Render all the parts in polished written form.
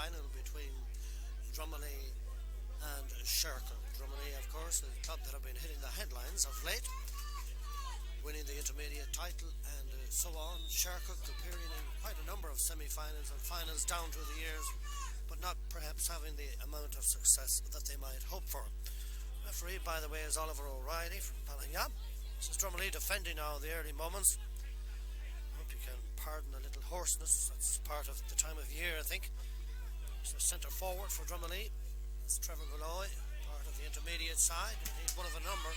semi-final between Drumalee and Shercock. Drumalee, of course, a club that have been hitting the headlines of late, winning the intermediate title and so on. Shercock appearing in quite a number of semi-finals and finals down through the years, but not perhaps having the amount of success that they might hope for. Referee, by the way, is Oliver O'Reilly from Ballingham. This is Drumalee defending now the early moments. I hope you can pardon a little hoarseness. That's part of the time of year, I think. It's the centre forward for Drumalee. That's Trevor Malloy, part of the intermediate side. And he's one of a number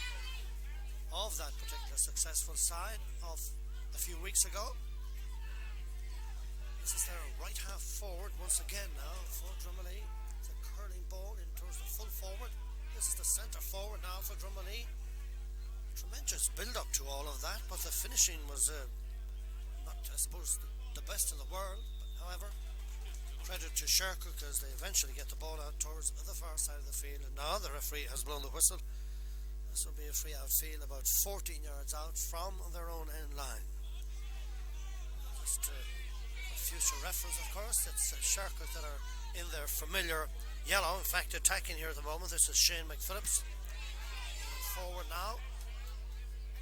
of that particular successful side of a few weeks ago. This is their right half forward once again now for Drumalee. It's a curling ball in towards the full forward. This is the centre forward now for Drumalee. Tremendous build-up to all of that, but the finishing was not, I suppose, the best in the world. But however, credit to Shercock as they eventually get the ball out towards the far side of the field. And now the referee has blown the whistle. This will be a free outfield about 14 yards out from their own end line. Just for future reference, of course, it's Shercock that are in their familiar yellow. In fact, attacking here at the moment, this is Shane McPhillips. Forward now.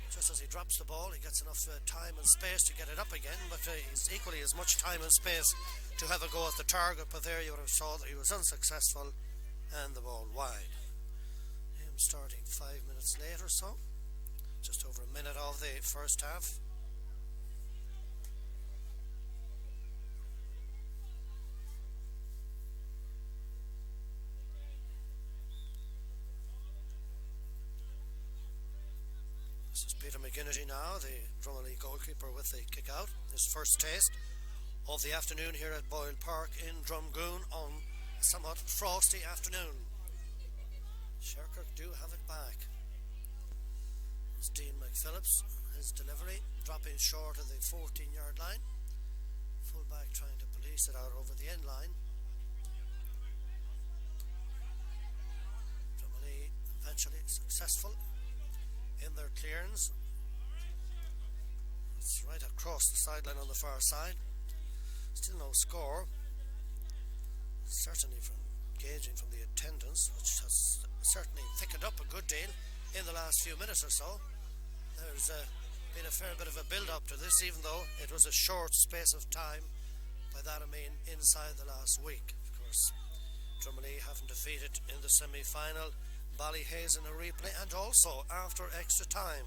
Just as he drops the ball, he gets enough time and space to get it up again, but he's equally as much time and space to have a go at the target. But there you would have saw that he was unsuccessful and the ball wide. Him starting 5 minutes later, so just over a minute of the first half. This is Peter McGinnity now, the Drumalee goalkeeper, with the kick out. His first taste of the afternoon here at Boyle Park in Drumgoon on a somewhat frosty afternoon. Shercock do have it back. It's Dean McPhillips, his delivery dropping short of the 14-yard line. Fullback trying to police it out over the end line. Drumalee eventually successful in their clearance. It's right across the sideline on the far side. Still no score. Certainly from gauging from the attendance, which has certainly thickened up a good deal in the last few minutes or so. There's been a fair bit of a build-up to this, even though it was a short space of time. By that I mean inside the last week. Of course, Drumalee haven't defeated in the semi-final Ballyhaise in a replay, and also after extra time.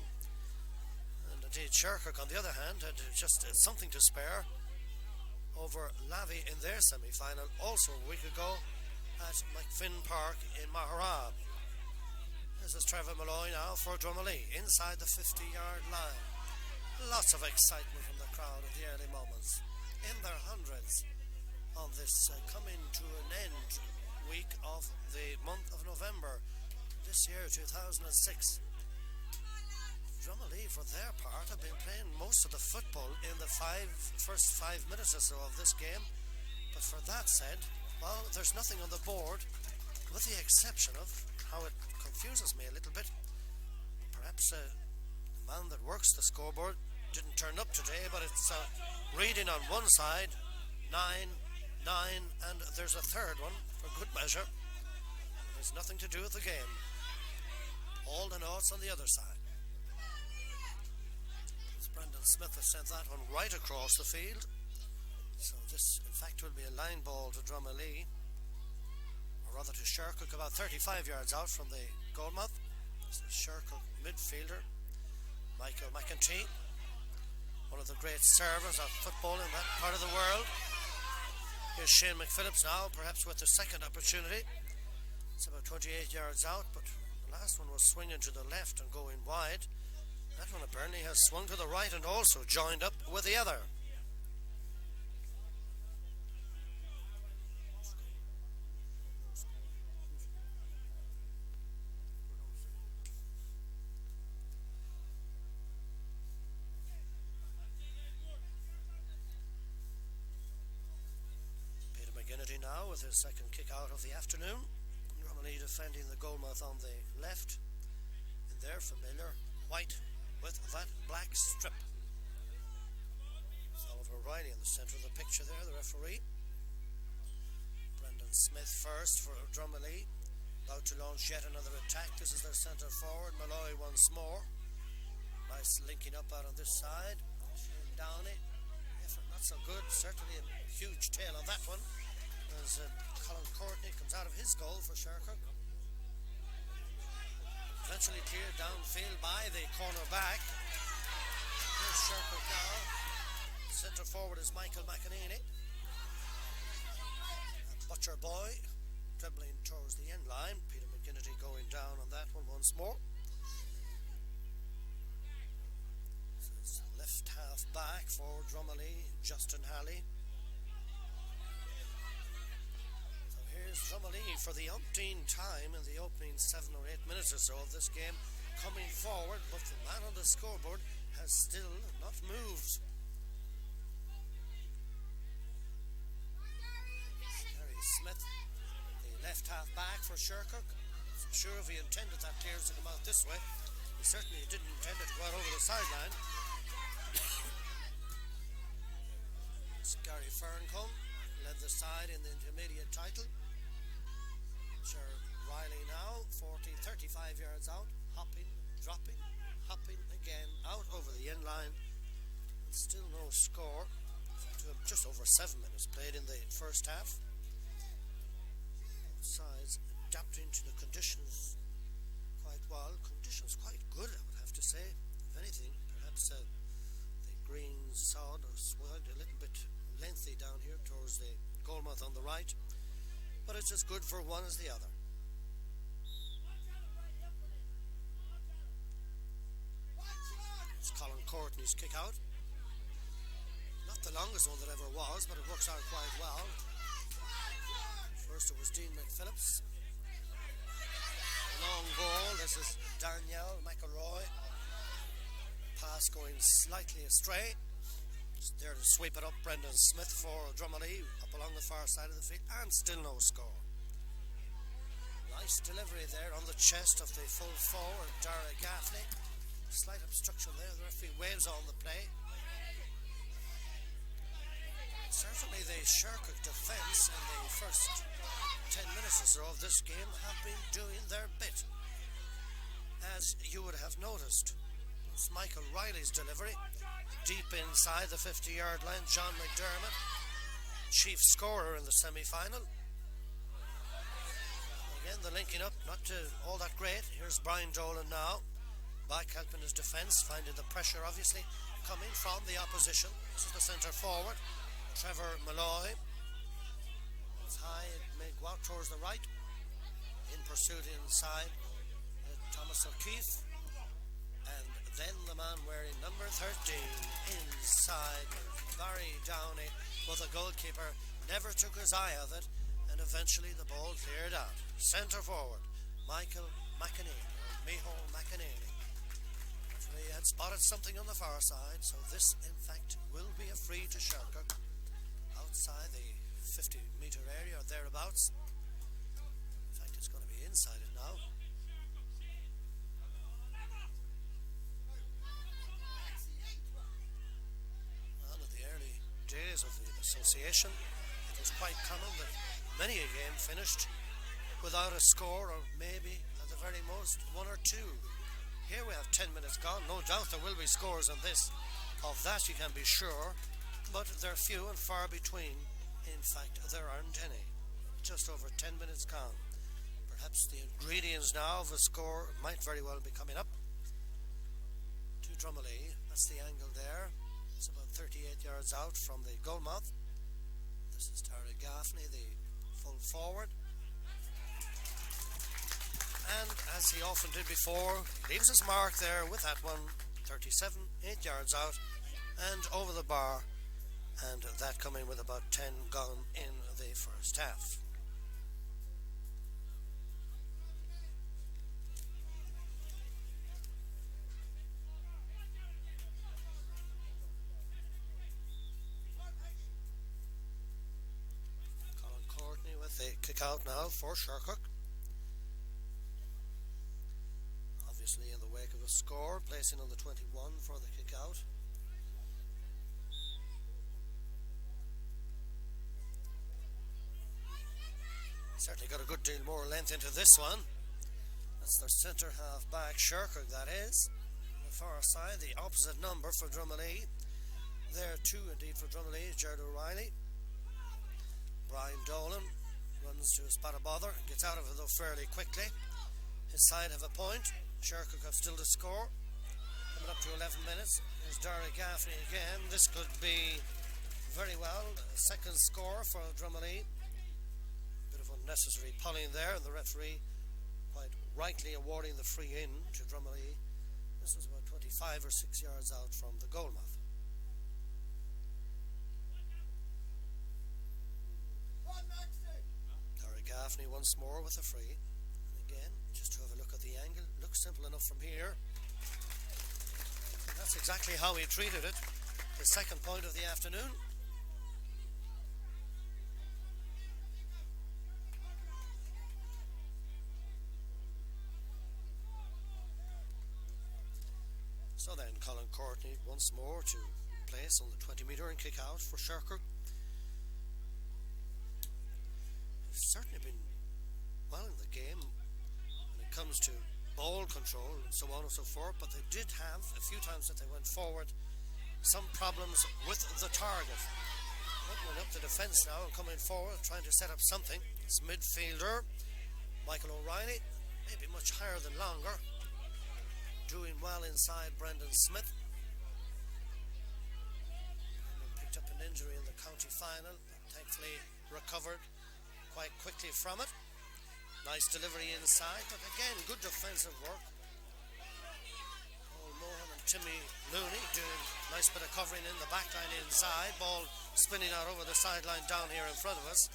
And indeed Shercock on the other hand had just something to spare over Lavey in their semi-final also a week ago at McFinn Park in Maharab. This is Trevor Malloy now for Drumalee inside the 50-yard line. Lots of excitement from the crowd at the early moments, in their hundreds, on this coming to an end week of the month of November this year, 2006. Drumalee, for their part, have been playing most of the football in the first 5 minutes or so of this game. But for that said, well, there's nothing on the board, with the exception of how it confuses me a little bit. Perhaps the man that works the scoreboard didn't turn up today, but it's reading on one side 9, 9, and there's a third one for good measure. It has nothing to do with the game. All the notes on the other side. As Brendan Smith has sent that one right across the field. So this in fact will be a line ball to Drumalee, or rather to Shercock, about 35 yards out from the goalmouth. This is Shercock midfielder Michael McEntee, one of the great servers of football in that part of the world. Here's Shane McPhillips now, perhaps with the second opportunity. It's about 28 yards out, but the last one was swinging to the left and going wide. That one apparently has swung to the right and also joined up with the other. Peter McGinnity now with his second kick out of the afternoon. Drumalee defending the goalmouth on the left in their familiar white with that black strip. It's Oliver O'Reilly in the centre of the picture there, the referee. Smith first for Drumalee. About to launch yet another attack. This is their centre forward, Malloy once more. Nice linking up out on this side. Shane Downey. Effort not so good. Certainly a huge tail on that one. As Colin Courtney comes out of his goal for Shercock. Eventually cleared downfield by the corner back. Here's Shercock now. Centre forward is Michael McEnany. Butcher Boy dribbling towards the end line. Peter McGinnity going down on that one once more. This is left half back for Drumalee, Justin Halley. So here's Drumalee for the umpteenth time in the opening 7 or 8 minutes or so of this game, coming forward, but the man on the scoreboard has still not moved. Gary Smith, left half back for Shercock. I'm sure if he intended that clearance to come out this way, he certainly didn't intend it to go out over the sideline. It's Gary Ferncombe led the side in the intermediate title. Sure, Riley now 35 yards out, hopping, dropping, hopping again out over the end line. Still no score. Just over 7 minutes played in the first half. Sides adapting to the conditions quite well. Conditions quite good, I would have to say. If anything, perhaps the green sod or sward a little bit lengthy down here towards the goalmouth on the right, but it's as good for one as the other. It's Colin Courtney's kick out. Not the longest one that ever was, but it works out quite well. First it was Dean McPhillips. Long ball. This is Danielle McElroy. Pass going slightly astray. Just there to sweep it up. Brendan Smith for Drumalee up along the far side of the field, and still no score. Nice delivery there on the chest of the full forward, Dara Gaffney. Slight obstruction there. The referee waves on the play. Certainly the Shercock defence in the first 10 minutes or so of this game have been doing their bit. As you would have noticed, it's Michael Riley's delivery. Deep inside the 50-yard line, John McDermott, chief scorer in the semi-final. Again, the linking up, not all that great. Here's Brian Dolan now, back helping his defence, finding the pressure obviously coming from the opposition. This is the centre forward, Trevor Malloy. It's high, it may go out towards the right. In pursuit inside, Thomas O'Keefe. And then the man wearing number 13 inside, Barry Downey. But the goalkeeper never took his eye off it, and eventually the ball cleared out. Centre forward, Michael McEnany, Miho McEnany. He had spotted something on the far side, so this in fact will be a free to Shercock outside the 50-metre area or thereabouts. In fact, it's going to be inside it now. And in the early days of the association, it was quite common that many a game finished without a score, or maybe at the very most 1 or 2. Here we have 10 minutes gone. No doubt there will be scores on this. Of that you can be sure, but they're few and far between. In fact, there aren't any. Just over 10 minutes gone. Perhaps the ingredients now of a score might very well be coming up. To Drumalee, that's the angle there. It's about 38 yards out from the goalmouth. This is Tara Gaffney, the full forward. And as he often did before, leaves his mark there with that one. 37, 8 yards out and over the bar, and that coming with about 10 gone in the first half. Colin Courtney with the kick out now for Shercock. Obviously in the wake of a score, placing on the 21 for the kick out. Certainly got a good deal more length into this one. That's their centre half back, Shercock, that is. On the far side, the opposite number for Drumalee. There too, indeed, for Drumalee is Jared O'Reilly. Brian Dolan runs to a spot of bother, gets out of it though fairly quickly. His side have a point. Shercock have still to score. Coming up to 11 minutes. Here's Derek Gaffney again. This could be very well a second score for Drumalee. Bit of unnecessary pulling there, and the referee quite rightly awarding the free in to Drumalee. This was about 25 or 6 yards out from the goalmouth. Derek Gaffney once more with a free. And again, just to have a look at the angle, looks simple enough from here. And that's exactly how he treated it. The second point of the afternoon. So then Colin Courtney once more to place on the 20-metre and kick out for Shercock. They've certainly been well in the game when it comes to ball control and so on and so forth, but they did have a few times that they went forward some problems with the target. Opening up the defence now and coming forward trying to set up something. It's midfielder Michael O'Reilly, maybe much higher than longer, doing well inside Brendan Smith. Brendan picked up an injury in the county final, thankfully recovered quite quickly from it. Nice delivery inside, but again good defensive work. Paul Mohan and Timmy Looney doing a nice bit of covering in the back line inside. Ball spinning out over the sideline down here in front of us.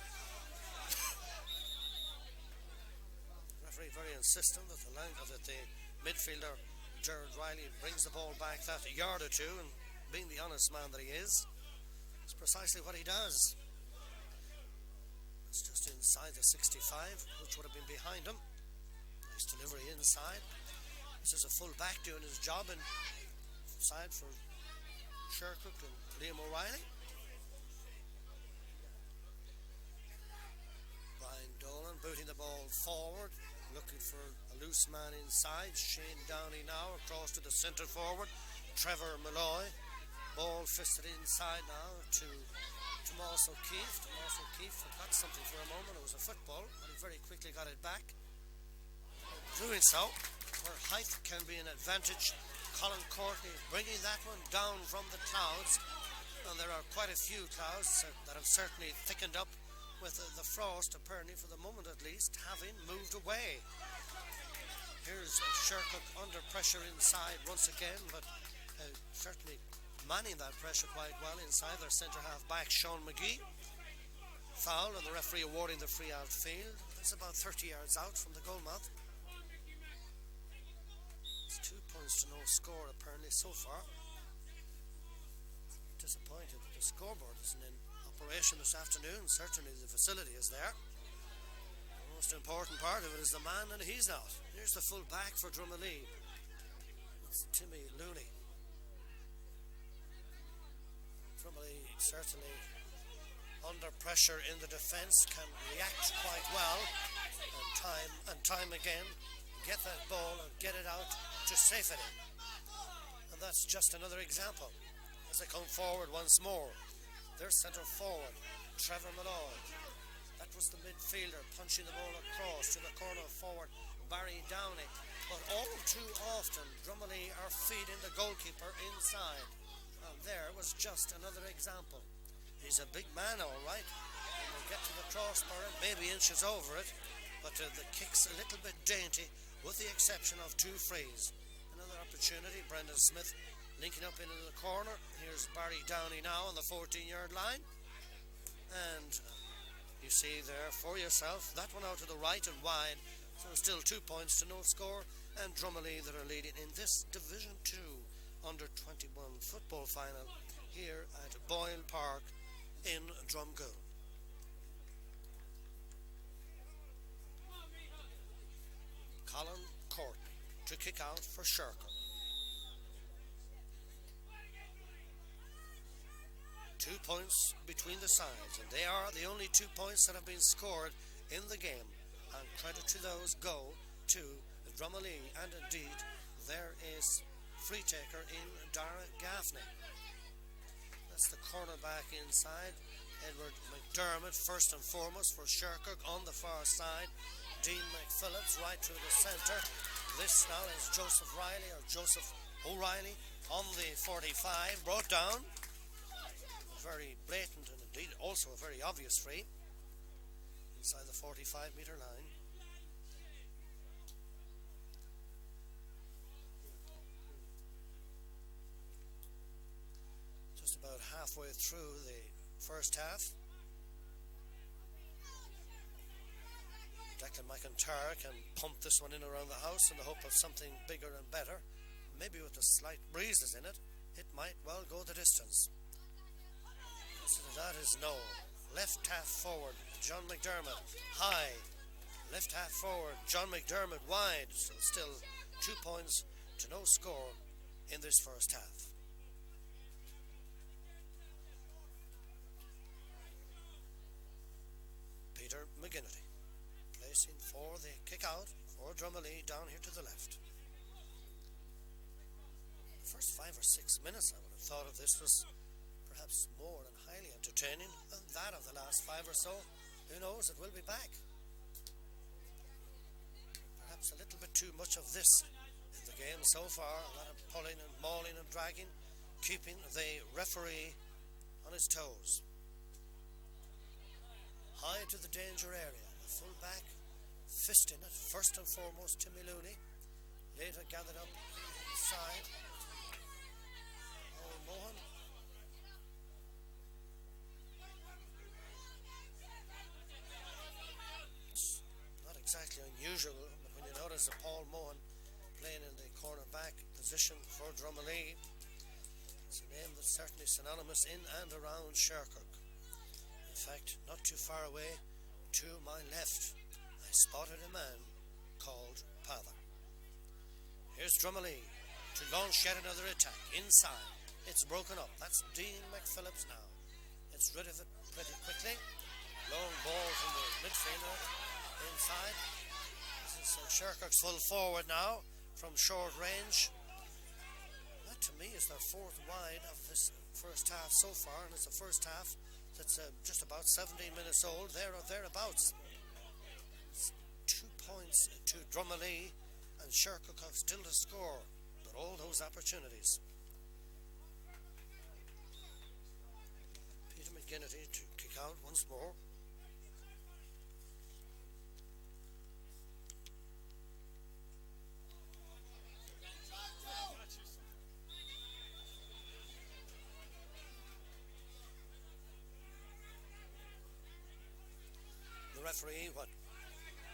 Referee very insistent that the midfielder Gerard Riley brings the ball back that a yard or two, and being the honest man that he is, it's precisely what he does. It's just inside the 65, which would have been behind him. Nice delivery inside. This is a full back doing his job inside for Shercock and Liam O'Reilly. Brian Dolan booting the ball forward, looking for a loose man inside. Shane Downey now across to the centre forward, Trevor Malloy. Ball fisted inside now to Tomas O'Keefe. Tomas O'Keefe forgot something for a moment. It was a football, but he very quickly got it back. Doing so, where height can be an advantage, Colin Courtney bringing that one down from the clouds, and there are quite a few clouds that have certainly thickened up with the frost, apparently for the moment at least, having moved away. Here's Shercock under pressure inside once again, but certainly manning that pressure quite well inside their centre half back, Sean McGee. Foul, and the referee awarding the free outfield. That's about 30 yards out from the goalmouth. It's 2 points to no score apparently so far. Disappointed that the scoreboard isn't in operation this afternoon. Certainly the facility is there. The most important part of it is the man, and he's not. Here's the full back for Drumalee. It's Timmy Looney. Drumalee certainly under pressure in the defence can react quite well, and time again get that ball and get it out to safety. And that's just another example as they come forward once more. Their centre forward, Trevor Malloy. That was the midfielder punching the ball across to the corner forward, Barry Downey. But all too often Drumalee are feeding the goalkeeper inside. And there was just another example. He's a big man, all right. And will get to the crossbar and maybe inches over it, but the kick's a little bit dainty, with the exception of two frees. Another opportunity. Brendan Smith linking up into the corner. Here's Barry Downey now on the 14-yard line, and you see there for yourself that one out to the right and wide. So still 2 points to no score, and Drumalee that are leading in this Division 2 under-21 football final here at Boyle Park in Drumgoon. Colin Courtney to kick out for Shercock. 2 points between the sides, and they are the only 2 points that have been scored in the game. And credit to those go to Drumalee, and indeed there is free taker in Dara Gaffney. That's the cornerback inside. Edward McDermott first and foremost for Shercock on the far side. Dean McPhillips right through the centre. This now is Joseph O'Reilly on the 45, brought down. Very blatant and indeed also a very obvious free inside the 45 metre line. Just about halfway through the first half. Declan McIntyre can pump this one in around the house in the hope of something bigger and better. Maybe with the slight breezes in it, it might well go the distance. So that is no. Left half forward, John McDermott, high. Left half forward, John McDermott wide. So still 2 points to no score in this first half. Peter McGinnity placing for the kick out for Drumalee down here to the left. The first 5 or 6 minutes I would have thought of this was perhaps more and highly entertaining than that of the last 5 or so. Who knows, it will be back. Perhaps a little bit too much of this in the game so far. A lot of pulling and mauling and dragging, keeping the referee on his toes. High to the danger area. The full back fisting it. First and foremost Timmy Looney. Later gathered up inside. Oh, Mohan. It's not exactly unusual, but when you notice a Paul Mohan playing in the cornerback position for Drumalee, it's a name that's certainly synonymous in and around Shercock. In fact, not too far away to my left, I spotted a man called Pather. Here's Drumalee to launch yet another attack inside. It's broken up. That's Dean McPhillips now. It's rid of it pretty quickly. Long ball from the midfielder inside. This is Shercock's full forward now from short range. That to me is their fourth wide of this first half so far, and it's a first half that's just about 17 minutes old, there or thereabouts. It's 2 points to Drumalee, and Shercock have still to score, but all those opportunities. Peter McGinnity to kick out once more. The referee, what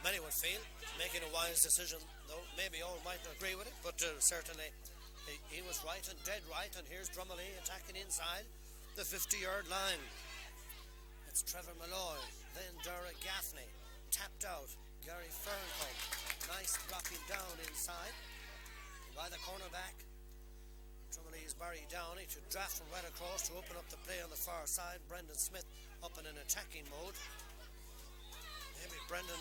many would feel, making a wise decision, though maybe all mightn't agree with it, but certainly he was right and dead right. And here's Drumalee attacking inside the 50-yard line. It's Trevor Malloy, then Dara Gaffney, tapped out. Gary Ferncombe, nice blocking down inside by the cornerback. Drumalee's Barry Downey to draft from right across to open up the play on the far side. Brendan Smith up in an attacking mode. Maybe Brendan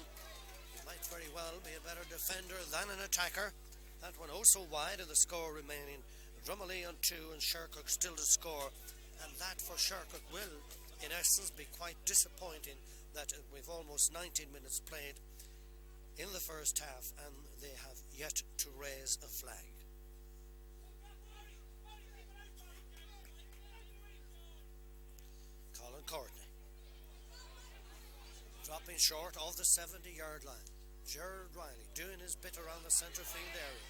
might very well be a better defender than an attacker. That one also wide, and the score remaining Drumalee on 2 and Shercock still to score. And that for Shercock will, in essence, be quite disappointing that we've almost 19 minutes played in the first half and they have yet to raise a flag. Colin Courtney dropping short of the 70-yard line. Gerard Riley doing his bit around the centre field area,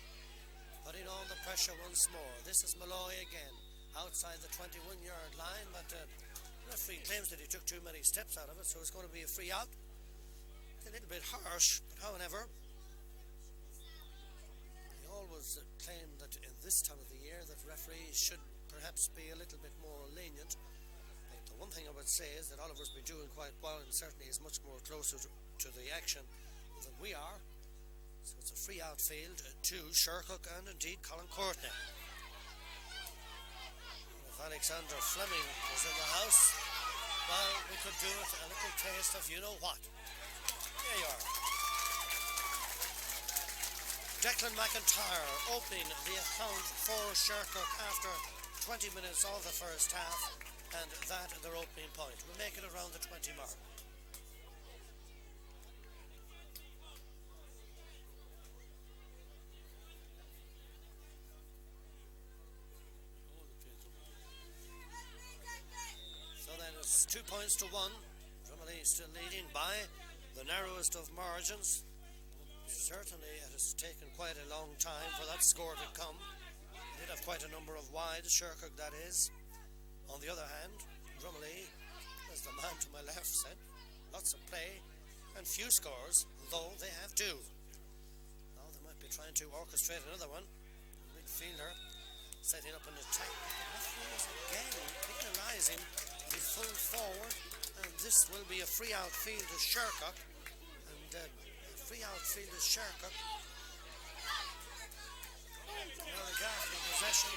putting on the pressure once more. This is Malloy again, outside the 21-yard line, but the referee claims that he took too many steps out of it, so it's going to be a free out. It's a little bit harsh, but however, he always claimed that in this time of the year that referees should perhaps be a little bit more lenient. The one thing I would say is that Oliver's been doing quite well and certainly is much more closer to the action than we are. So it's a free outfield to Shercock and indeed Colin Courtney. If Alexander Fleming was in the house, well, we could do it a little taste of you know what. There you are. Declan McIntyre opening the account for Shercock after 20 minutes of the first half, and that their opening point. We'll make it around the 20 mark. So then it's 2 points to 1. Drumalee still leading by the narrowest of margins. Certainly it has taken quite a long time for that score to come. They did have quite a number of wides, Shercock that is. On the other hand, Drumalee, as the man to my left said, lots of play and few scores, though they have two. Now they might be trying to orchestrate another one. Midfielder setting up an attack. The referee is again penalising the full forward, and this will be a free outfield to Shercock. And free outfield to Shercock. Now the gap in possession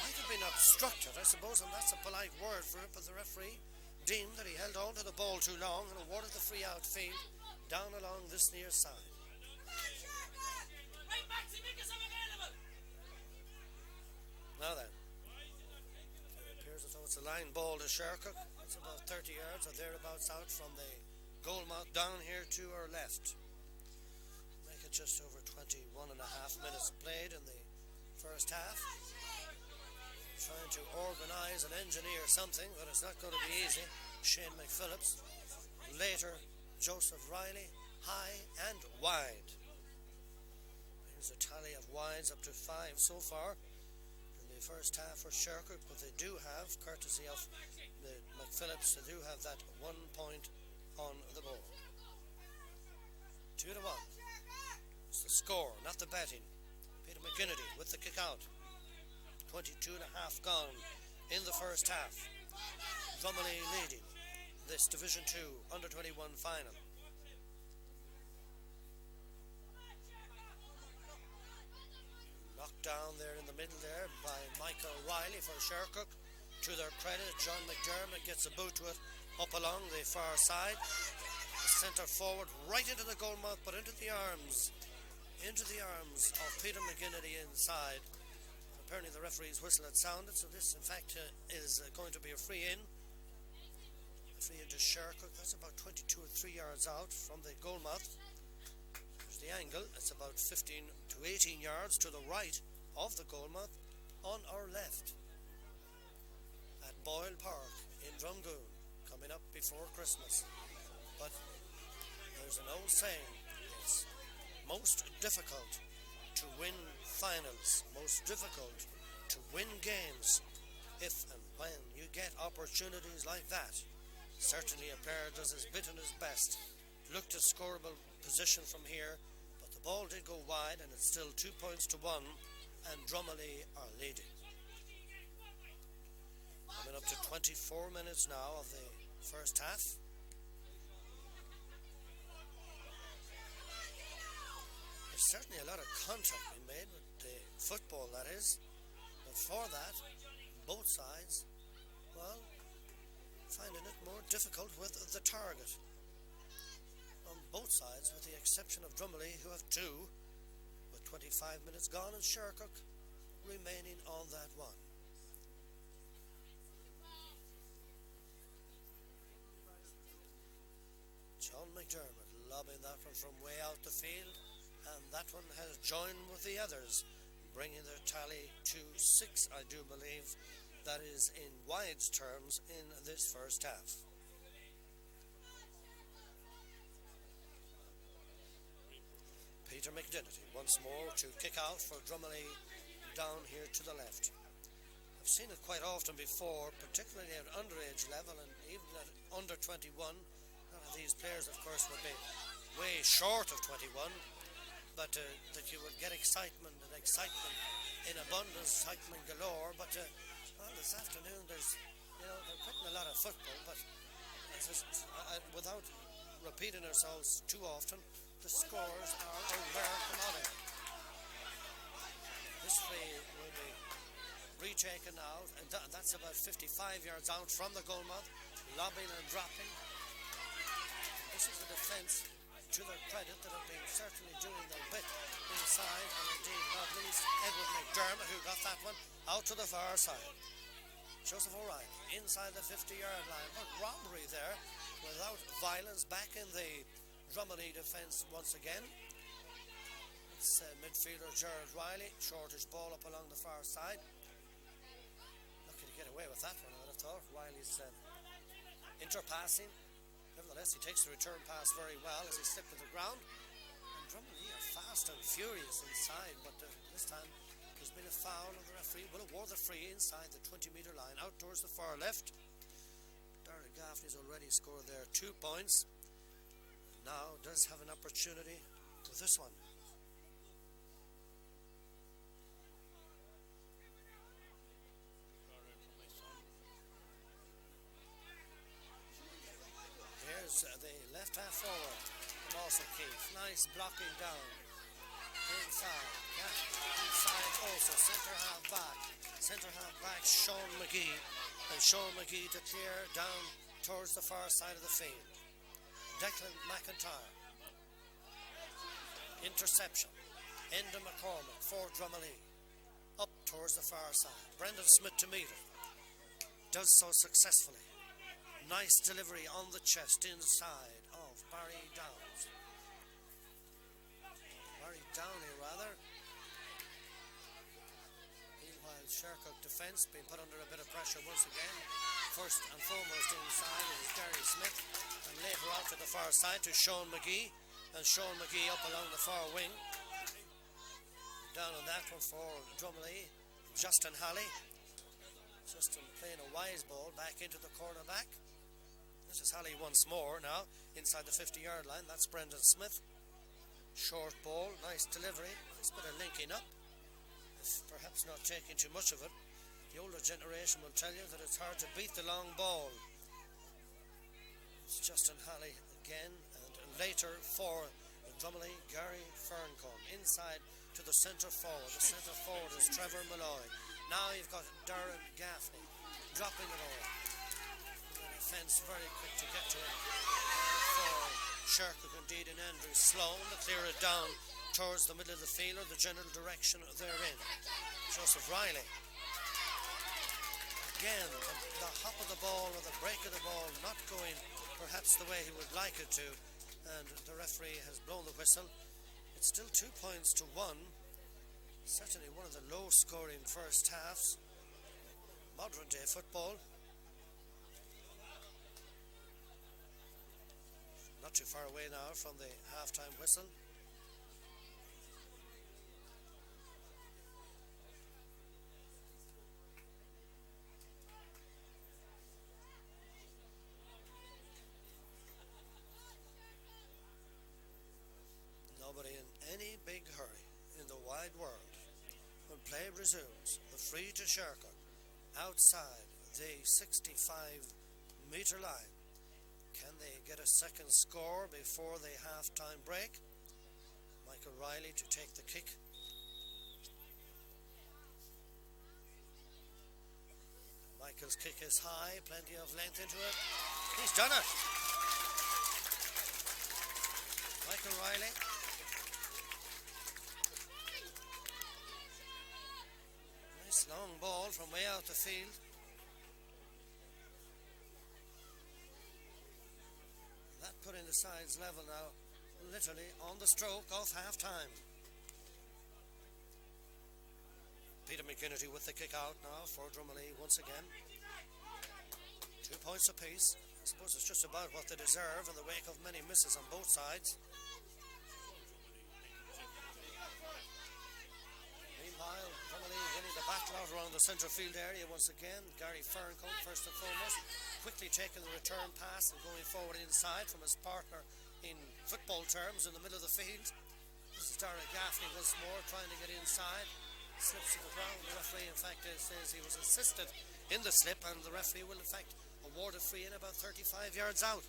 might have been obstructed, I suppose, and that's a polite word for it, but the referee deemed that he held on to the ball too long and awarded the free outfield down along this near side. Now then, it appears as though it's a line ball to Shercock. It's about 30 yards or thereabouts out from the goal mouth down here to our left. Make it just over 21 and a half minutes played in the first half. Trying to organise and engineer something, but it's not going to be easy. Shane McPhillips. Later, Joseph Riley, high and wide. Here's a tally of wides up to 5 so far in the first half for Shercock, but they do have, courtesy of the McPhillips, they do have that 1 point on the board. 2-1. It's the score, not the betting. Peter McGinnity with the kick out. 22 and a half gone in the first half. Drumalee leading this Division 2 under-21 final. Knocked down there in the middle there by Michael Riley for Shercock. To their credit, John McDermott gets a boot to it up along the far side. The centre forward right into the goal mouth, but into the arms of Peter McGinnity inside. Apparently the referee's whistle had sounded, so this in fact is going to be a free in. Free into Shercock. That's about 22 or 3 yards out from the goal mouth. There's the angle. It's about 15 to 18 yards to the right of the goal mouth on our left. At Boyle Park in Drumgoon, coming up before Christmas. But there's an old saying, it's most difficult to win finals, most difficult to win games if and when you get opportunities like that. Certainly a player does his bit and his best. Looked at scoreable position from here, but the ball did go wide, and it's still 2 points to 1, and Drumalee are leading. Coming up to 24 minutes now of the first half. There's certainly a lot of contact being made with the football, that is. But for that, both sides, well, finding it more difficult with the target. On both sides, with the exception of Drumalee, who have 2, with 25 minutes gone, and Shercock remaining on that one. John McDermott lobbing that one from way out the field, and that one has joined with the others, bringing their tally to 6, I do believe. That is in wides terms in this first half. Peter McGinnity once more to kick out for Drumalee down here to the left. I've seen it quite often before, particularly at underage level and even at under 21. None of these players, of course, would be way short of 21, but that you would get excitement in abundance, excitement galore. But well, this afternoon they're putting a lot of football, but without repeating ourselves too often, the scores are a rare commodity. This free will be retaken now, and that's about 55 yards out from the goal mouth, lobbing and dropping. This is a defence to their credit, that have been certainly doing their bit inside, and indeed not least Edward McDermott, who got that one out to the far side. Joseph O'Reilly inside the 50-yard line, but robbery there without violence back in the Drumalee defence once again. It's midfielder Gerald Riley, shortish ball up along the far side. Lucky to get away with that one, I would have thought. Riley's interpassing. Nevertheless, he takes the return pass very well as he slipped to the ground. And Drumalee are fast and furious inside, but this time there's been a foul, and the referee will award the free inside the 20-metre line out towards the far left. Darragh Gaffney's already scored there 2 points. Now does have an opportunity with this one. Here's the left half forward from also Keith. Nice blocking down. Inside. Yeah. Inside also. Centre half back. Centre half back Sean McGee. And Sean McGee to clear down towards the far side of the field. Declan McIntyre. Interception. Enda McCormick for Drumalee. Up towards the far side. Brendan Smith to meet it. Does so successfully. Nice delivery on the chest inside of Barry Downs. Barry Downey rather. Meanwhile, Shercock defence being put under a bit of pressure once again. First and foremost inside is Gary Smith, and later out to the far side to Sean McGee, and Sean McGee up along the far wing. Down on that one for Drumalee, Justin Halley. Justin playing a wise ball back into the cornerback. This is Halley once more now, inside the 50-yard line. That's Brendan Smith. Short ball, nice delivery, nice bit of linking up. If perhaps not taking too much of it. The older generation will tell you that it's hard to beat the long ball. It's Justin Halley again, and later for Drumalee, Gary Ferncombe. Inside to the centre forward. The centre forward is Trevor Malloy. Now you've got Darragh Gaffney dropping it all. Fence very quick to get to it for Shercock indeed, and Andrew Sloan to clear it down towards the middle of the field, or the general direction they're in. Joseph Riley again, the hop of the ball or the break of the ball not going perhaps the way he would like it to, and the referee has blown the whistle. It's still 2 points to 1. Certainly one of the low scoring first halves. Modern day football. Not too far away now from the half-time whistle. Nobody in any big hurry in the wide world. When play resumes, the free to Shercock outside the 65-metre line. Can they get a second score before the half-time break? Michael Riley to take the kick. Michael's kick is high, plenty of length into it. He's done it! Michael Riley. Nice long ball from way out the field. That putting the sides level now, literally on the stroke of half-time. Peter McGinnity with the kick out now for Drumalee once again. 2 points apiece. I suppose it's just about what they deserve in the wake of many misses on both sides. Meanwhile, Drumalee winning the battle out around the centre field area once again. Gary Ferncombe first and foremost, quickly taking the return pass and going forward inside from his partner in football terms in the middle of the field. This is Darragh Gaffney once more trying to get inside. Slips to the ground. The referee in fact says he was assisted in the slip, and the referee will in fact award a free in about 35 yards out.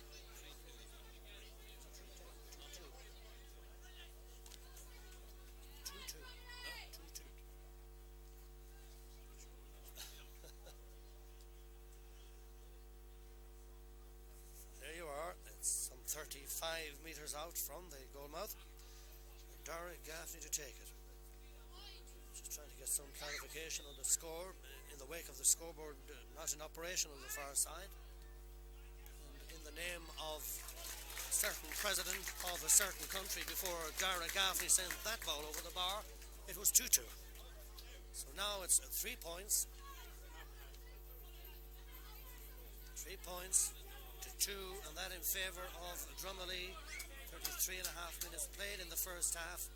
There you are. It's some 35 5 metres out from the goal mouth. Derek Gaffney to take it. Just trying to get some clarification on the score in the wake of the scoreboard not in operation on the far side. And in the name of a certain president of a certain country, before Derek Gaffney sent that ball over the bar, it was 2-2. So now it's 3 points. 3 points to 2, and that in favour of Drumalee. 33 and a half minutes played in the first half.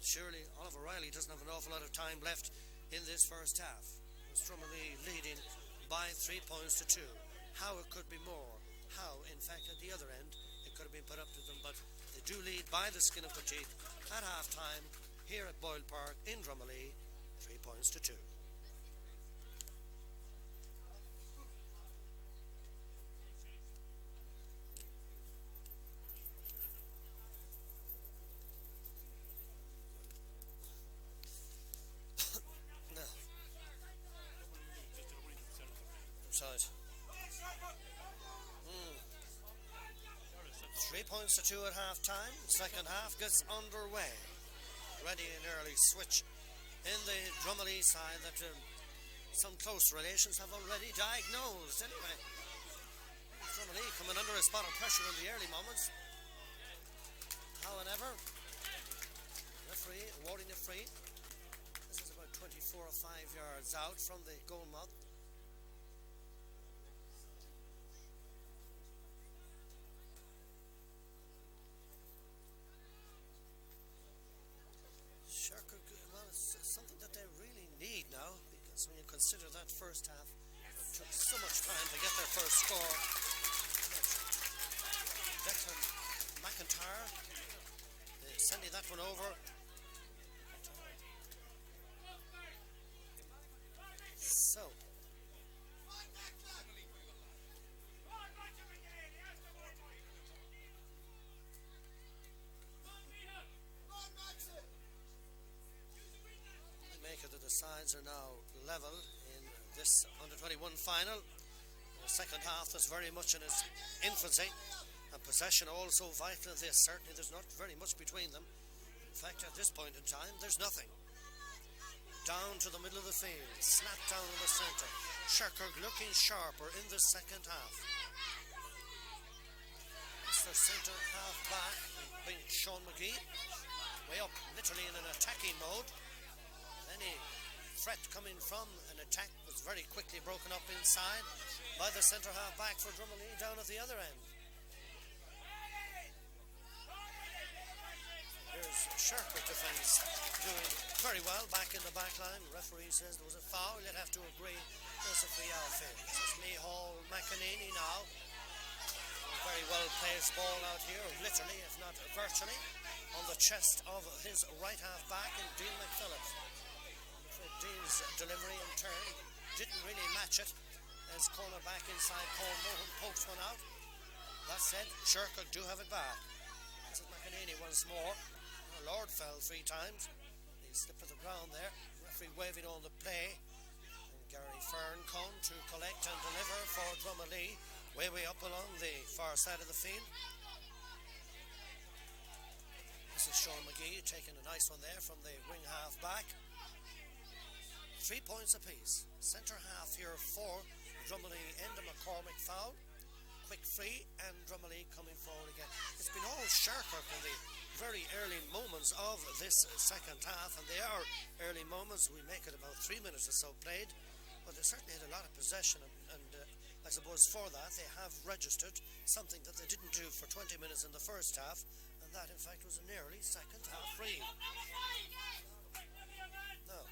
Surely Oliver Riley doesn't have an awful lot of time left in this first half. Drumalee leading by 3 points to 2. How it could be more, how in fact at the other end it could have been put up to them, but they do lead by the skin of their teeth at half time here at Boyle Park in Drumalee. 3 points to 2. Side. 3 points to 2 at half time. Second half gets underway. Ready an early switch in the Drumalee side that some close relations have already diagnosed. Anyway, Drumalee coming under a spot of pressure in the early moments. However, referee awarding a free. This is about 24 or 5 yards out from the goal mouth. Shercock, well, it's something that they really need now, because when you consider that first half, it took so much time to get their first score. Declan McIntyre sending that one over. So the sides are now level in this under-21 final. The second half is very much in its infancy, and possession also vital in this. Certainly there's not very much between them. In fact, at this point in time, there's nothing. Down to the middle of the field, snap down in the centre. Shercock looking sharper in the second half. It's their centre half back, being Sean McGee, way up, literally in an attacking mode. Any threat coming from an attack was very quickly broken up inside by the centre half back for Drumalee down at the other end. Here's Shercock defence doing very well back in the back line. Referee says there was a foul. You'd have to agree there's a free outfit. This is Mihal McEnany now. A very well placed ball out here, literally if not virtually, on the chest of his right half back in Dean McPhillips. Dean's delivery in turn didn't really match it as cornerback inside Paul Mohan pokes one out. That said, Shercock do have it back. This is McEnany once more. Lord fell 3 times. He slipped to the ground there. Referee waving on the play. And Gary Ferncombe to collect and deliver for Drumalee, way up along the far side of the field. This is Sean McGee taking a nice one there from the wing half back. 3 points apiece. Centre half here for Drumalee. Enda McCormick foul. Quick free, and Drumalee coming forward again. It's been all Shercock in the very early moments of this second half, and they are early moments. We make it about 3 minutes or so played, but they certainly had a lot of possession, and I suppose for that they have registered something that they didn't do for 20 minutes in the first half, and that in fact was an early second half free. No.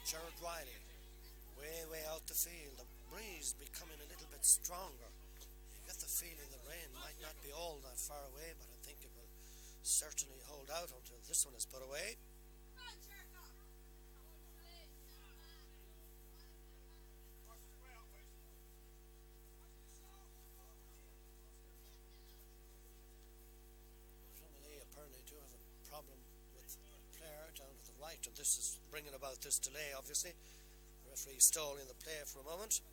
Gerard Riley, way out the field. The breeze becoming a little bit stronger. You get the feeling the rain might not be all that far away, but I think it will certainly hold out until this one is put away. Drumalee apparently do have a problem with a player down to the right, and this is bringing about this delay, obviously. The referee stalling the play for a moment.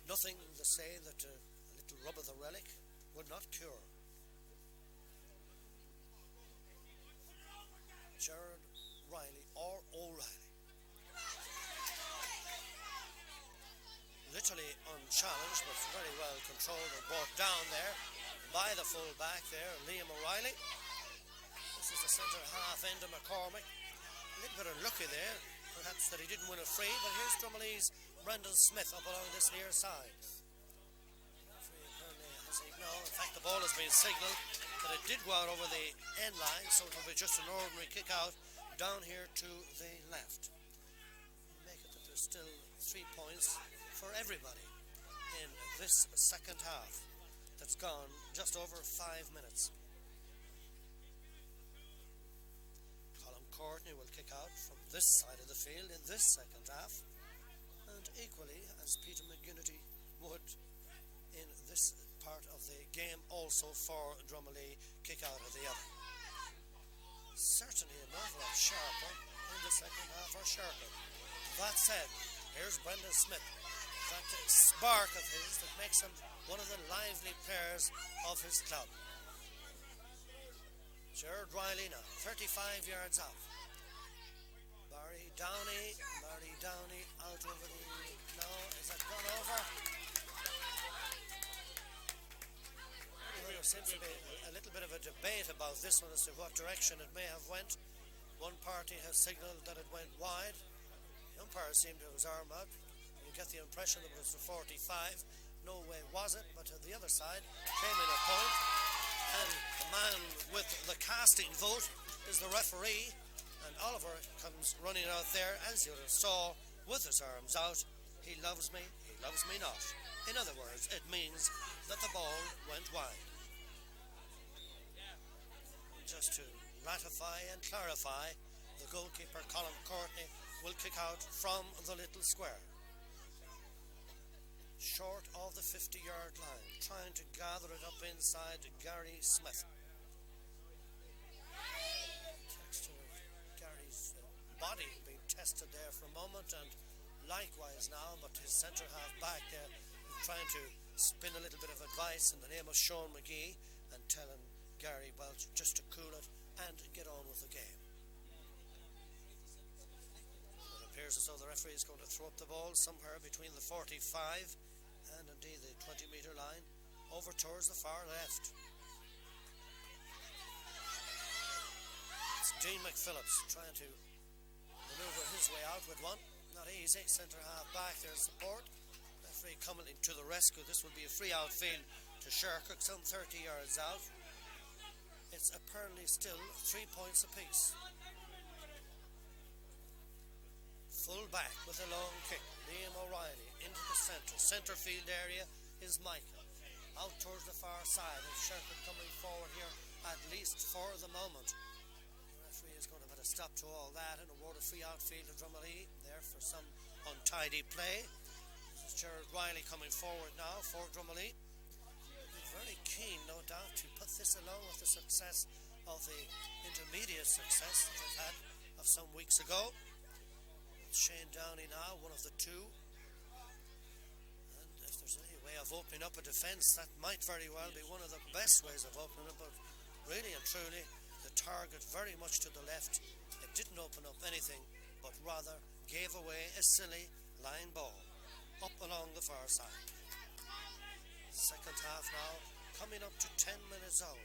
Nothing to say that a little rub of the relic would not cure. Gerard Riley or O'Reilly, literally unchallenged but very well controlled and brought down there by the full back there, Liam O'Reilly. This is the centre half end of McCormick. A little bit unlucky there, perhaps that he didn't win a free, but here's Drumalee's Brendan Smith up along this near side. In fact, the ball has been signalled that it did go out over the end line, so it will be just an ordinary kick out down here to the left. Make it that there's still 3 points for everybody in this second half that's gone just over 5 minutes. Courtney will kick out from this side of the field in this second half, and equally as Peter McGinnity would in this part of the game, also for Drumalee, kick out of the other. Certainly another sharper in the second half for Shercock. That said, here's Brendan Smith, that spark of his that makes him one of the lively players of his club. Gerard Riley now, 35 yards out. Barry Downey out over the... No, is that gone over? Anyway, there seems to be a little bit of a debate about this one as to what direction it may have went. One party has signalled that it went wide. The umpire seemed to have his arm out. You get the impression that it was the 45. No way was it, but the other side came in a point, and the man with the casting vote is the referee. And Oliver comes running out there, as you saw, with his arms out. He loves me not. In other words, it means that the ball went wide. Just to ratify and clarify, the goalkeeper, Colin Courtney, will kick out from the little square, short of the 50-yard line, trying to gather it up inside Gary Smith. Body being tested there for a moment, and likewise now, but his centre half back there trying to spin a little bit of advice in the name of Sean McGee and telling Gary Welch just to cool it and get on with the game. It appears as though the referee is going to throw up the ball somewhere between the 45 and indeed the 20-metre line over towards the far left. It's Dean McPhillips trying to maneuver his way out with one. Not easy. Centre half back there in support. Referee coming to the rescue. This will be a free outfield to Shercock, some 30 yards out. It's apparently still 3 points apiece. Full back with a long kick. Liam O'Reilly into the centre field area is Michael. Out towards the far side, and Shercock coming forward here, at least for the moment. Is going to put a stop to all that and award a free outfield to Drumalee there for some untidy play. This is Gerard Riley coming forward now for Drumalee. Very keen, no doubt, to put this along with the success of the intermediate success that they've had of some weeks ago. It's Shane Downey now, one of the two. And if there's any way of opening up a defence, that might very well be one of the best ways of opening up, but really and truly, the target very much to the left. It didn't open up anything, but rather gave away a silly line ball up along the far side. Second half now, coming up to 10 minutes out.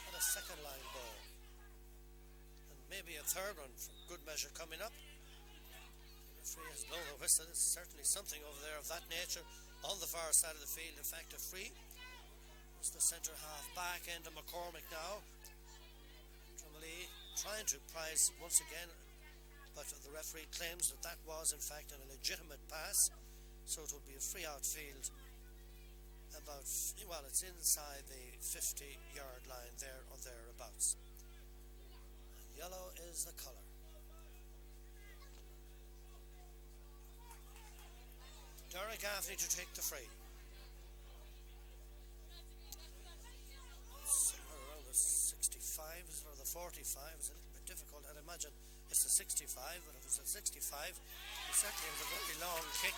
And a second line ball. And maybe a third one for good measure coming up. The referee has blown the whistle. It's certainly something over there of that nature on the far side of the field. In fact, a free. It's the centre half back end of McCormick now. Drumalee trying to prize once again, but the referee claims that that was in fact a legitimate pass, so it will be a free outfield about, well, it's inside the 50-yard line there or thereabouts. And yellow is the colour. Derek Gaffney to take the free. Around the 65 or the 45 is a little bit difficult. I'd imagine it's the 65, but if it's a 65, it certainly was a very long kick.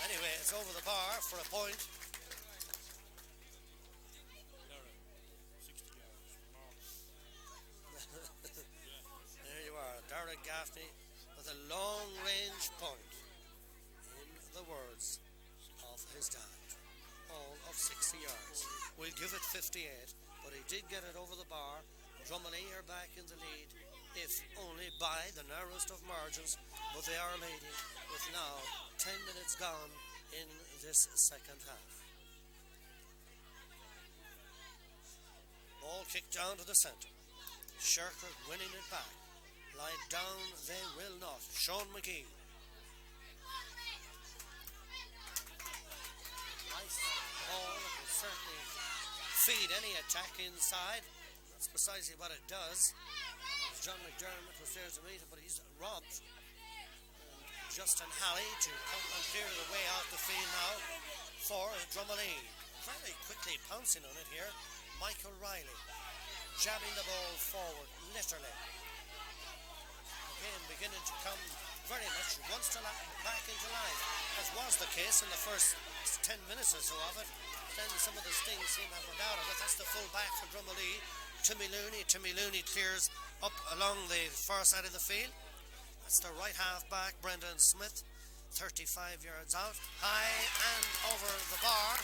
Anyway, it's over the bar for a point. 60 yards. We'll give it 58, but he did get it over the bar. Drumalee are back in the lead, if only by the narrowest of margins, but they are leading with now 10 minutes gone in this second half. Ball kicked down to the centre. Shercock winning it back. Lie down they will not. Sean McGee. Nice ball that will certainly feed any attack inside. That's precisely what it does. John McDermott was there to meet him, but he's robbed. And Justin Halley to come and clear the way out the field now for Drumalee. Very quickly pouncing on it here. Michael Riley jabbing the ball forward, literally. Again, beginning to come very much once back into life, as was the case in the first 10 minutes or so of it. Then some of the stings seem to have run out of it. That's the full back for Drumalee. Timmy Looney clears up along the far side of the field. That's the right half back, Brendan Smith, 35 yards out, high and over the bar.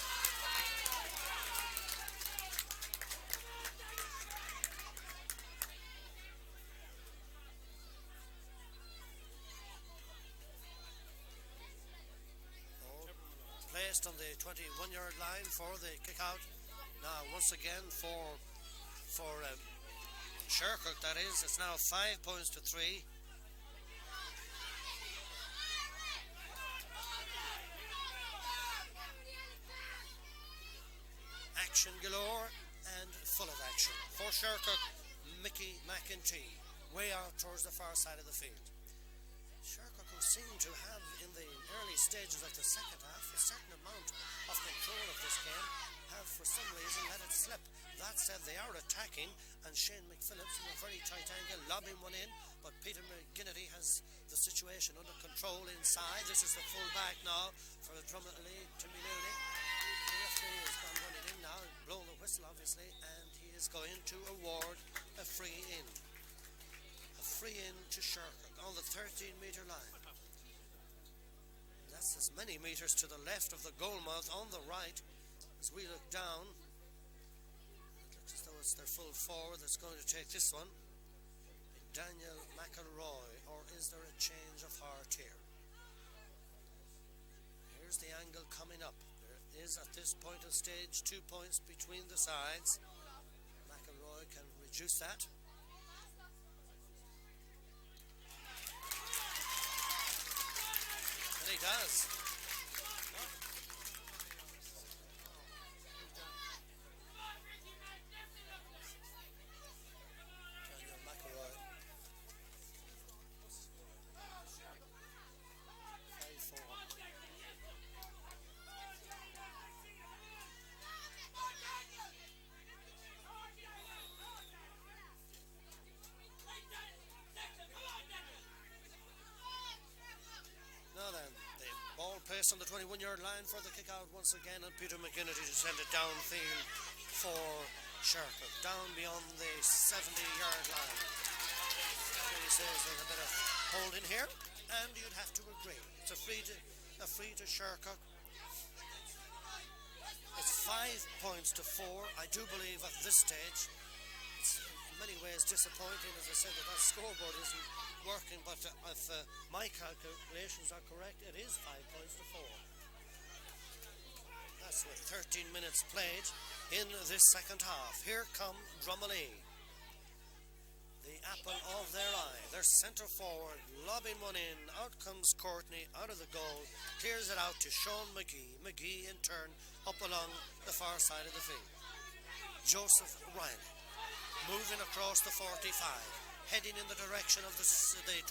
Placed on the 21-yard line for the kick out. Now once again for Shercock, that is. It's now 5 points to 3. Action galore and full of action for Shercock. Mickey McEntee way out towards the far side of the field. Shercock, who seem to have in the early stages of the second half a certain amount of control of this game, have for some reason let it slip. That said, they are attacking, and Shane McPhillips in a very tight angle lobbing one in, but Peter McGinnity has the situation under control inside. This is the full back now for Drumalee, Timmy Looney. The referee has gone running in now, blown the whistle obviously, and he is going to award a free in. A free in to Shercock on the 13-metre line. That's as many metres to the left of the goal mouth on the right. As we look down, it looks as though it's their full forward that's going to take this one. Daniel McElroy, or is there a change of heart here? Here's the angle coming up. There is at this point of stage 2 points between the sides. McElroy can reduce that. And he does. Placed on the 21-yard line for the kick out once again, and Peter McGinnity to send it downfield for Shercock, down beyond the 70-yard line. He says there's a bit of holding here, and you'd have to agree. It's a free to Shercock. It's 5 points to 4. I do believe at this stage it's in many ways disappointing, as I said, that scoreboard isn't working, but if my calculations are correct, it is 5 points to 4. That's with 13 minutes played in this second half. Here come Drumalee, the apple of their eye. Their centre forward lobbing one in. Out comes Courtney out of the goal, clears it out to Sean McGee. McGee in turn up along the far side of the field. Joseph Riley moving across the 45, heading in the direction of the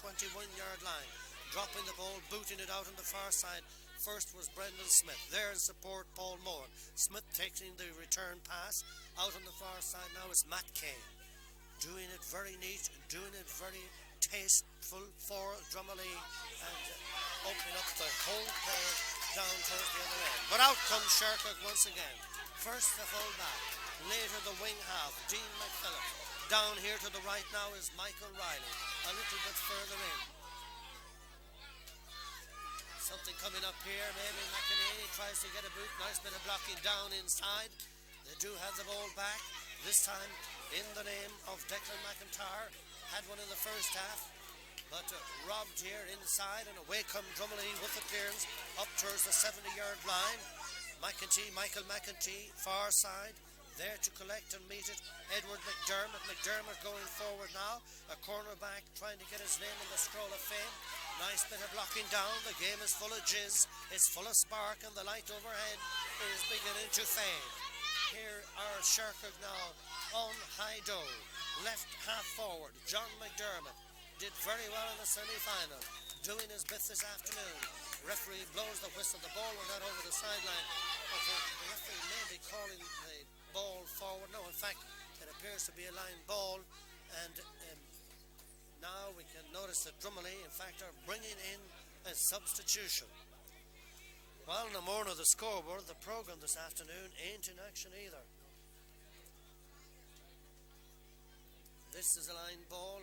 21-yard line, dropping the ball, booting it out on the far side. First was Brendan Smith, there in support Paul Moore. Smith taking the return pass out on the far side. Now it's Matt Kane, doing it very neat, doing it very tasteful for Drumalee, and opening up the whole play down towards the other end. But out comes Shercock once again. First the full back, later the wing half, Dean McPhillips. Down here to the right now is Michael Riley, a little bit further in. Something coming up here. Maybe McEnany tries to get a boot. Nice bit of blocking down inside. They do have the ball back. This time in the name of Declan McIntyre. Had one in the first half, but robbed here inside, and away come Drumalee with the clearance up towards the 70-yard line. Michael McEntee, far side, there to collect and meet it. Edward McDermott going forward now. A cornerback trying to get his name in the scroll of fame. Nice bit of blocking down. The game is full of jizz. It's full of spark, and the light overhead is beginning to fade. Here are Shercock now on high dough. Left half forward, John McDermott did very well in the semi-final, doing his bit this afternoon. Referee blows the whistle. The ball went out over the sideline, but the referee may be calling the ball forward. No, in fact, it appears to be a line ball, and now we can notice that Drumalee, in fact, are bringing in a substitution. Well, no more than the scoreboard, the programme this afternoon ain't in action either. This is a line ball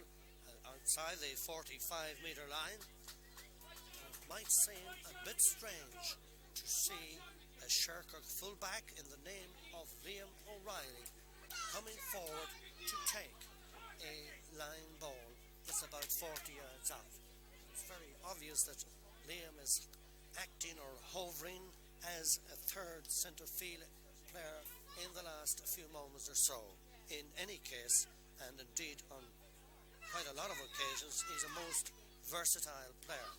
outside the 45-metre line. It might seem a bit strange to see a Shercock fullback in the name of Liam O'Reilly coming forward to take a line ball that's about 40 yards out. It's very obvious that Liam is acting or hovering as a third centre field player in the last few moments or so. In any case, and indeed on quite a lot of occasions, he's a most versatile player.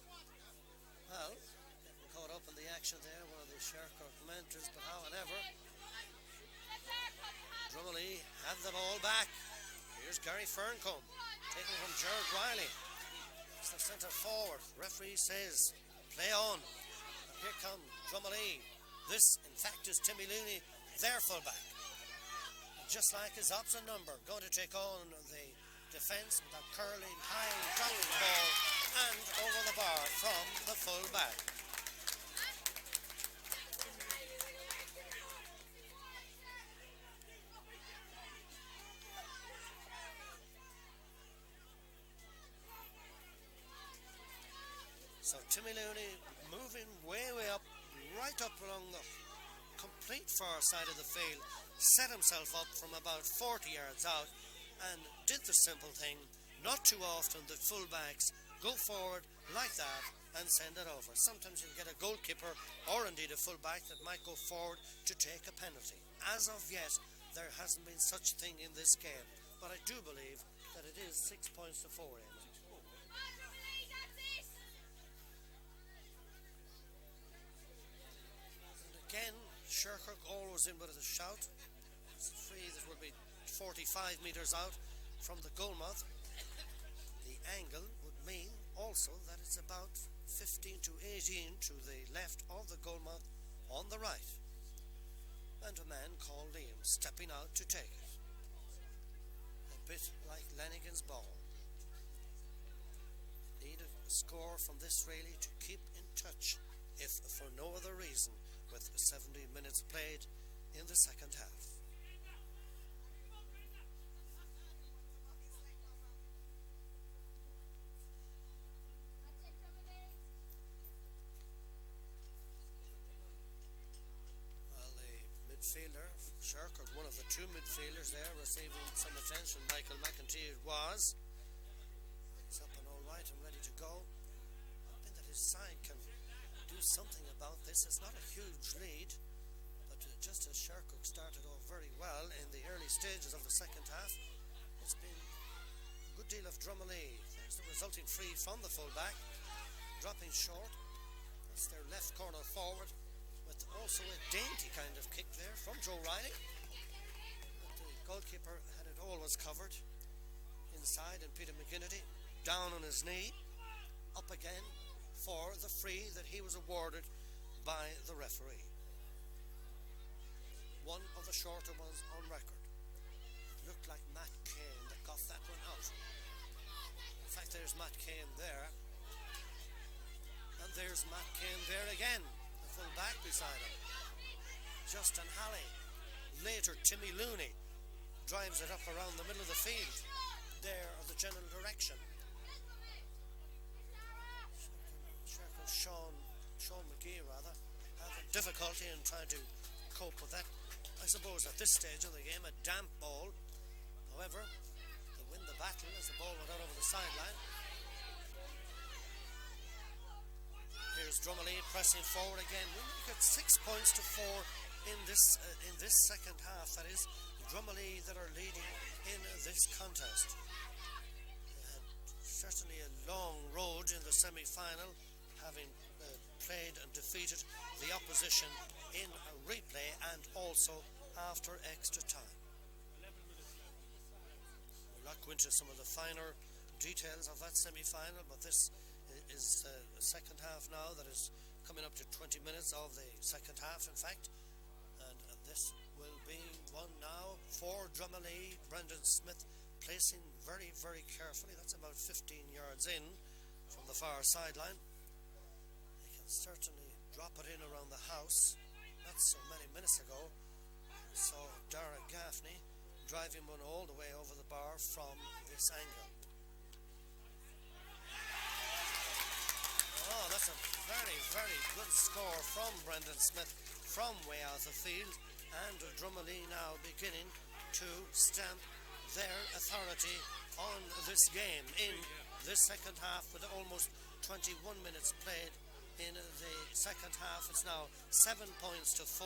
Well, getting caught up in the action there, one of the Shercock mentors, but however, Drumalee have the ball back. Here's Gary Ferncombe, taken from Gerard Riley. It's the centre forward. Referee says, play on. And here come Drumalee. This, in fact, is Timmy Looney, their fullback. Just like his opposite number, going to take on the defence with a curling high down ball and over the bar from the full-back. So Timmy Looney moving way up, right up along the complete far side of the field, set himself up from about 40 yards out and did the simple thing. Not too often the fullbacks go forward like that and send it over. Sometimes you get a goalkeeper or indeed a fullback that might go forward to take a penalty. As of yet, there hasn't been such a thing in this game, but I do believe that it is 6 points to 4. And again, Shercock always in with a shout. It's a free that will be 45 metres out from the goalmouth. The angle would mean also that it's about 15 to 18 to the left of the goalmouth on the right. And a man called Liam stepping out to take it. A bit like Lanigan's ball. Need a score from this really to keep in touch, if for no other reason, with 70 minutes played in the second half. Well, the midfielder, Shercock, one of the two midfielders there, receiving some attention. Michael McEntee it was. He's up and all right and ready to go. Hoping that his side can do something about this. It's not a huge lead, but just as Shercock started off very well in the early stages of the second half, it's been a good deal of Drumalee. There's the resulting free from the fullback, dropping short. That's their left corner forward, with also a dainty kind of kick there from Joe Riley. But the goalkeeper had it always covered inside, and Peter McGinnity down on his knee, up again for the free that he was awarded by the referee. One of the shorter ones on record. Looked like Matt Kane that got that one out. In fact, there's Matt Kane there. And there's Matt Kane there again, the full back beside him. Justin Halley. Later, Timmy Looney drives it up around the middle of the field. There are the general direction. Sean difficulty in trying to cope with that. I suppose at this stage of the game, a damp ball. However, they win the battle as the ball went out over the sideline. Here's Drumalee pressing forward again. We make it 6 points to 4 in this second half. That is Drumalee that are leading in this contest. They had certainly a long road in the semi-final, having played and defeated the opposition in a replay and also after extra time. We'll not go into some of the finer details of that semi-final, but this is the second half now that is coming up to 20 minutes of the second half, in fact, and this will be one now for Drumalee. Brendan Smith placing very, very carefully. That's about 15 yards in from the far sideline. He can certainly drop it in around the house. Not so many minutes ago we saw Dara Gaffney driving one all the way over the bar from this angle. Oh, that's a very, very good score from Brendan Smith from way out the field, and Drumalee now beginning to stamp their authority on this game in this second half with almost 21 minutes played in the second half. It's now 7 points to 4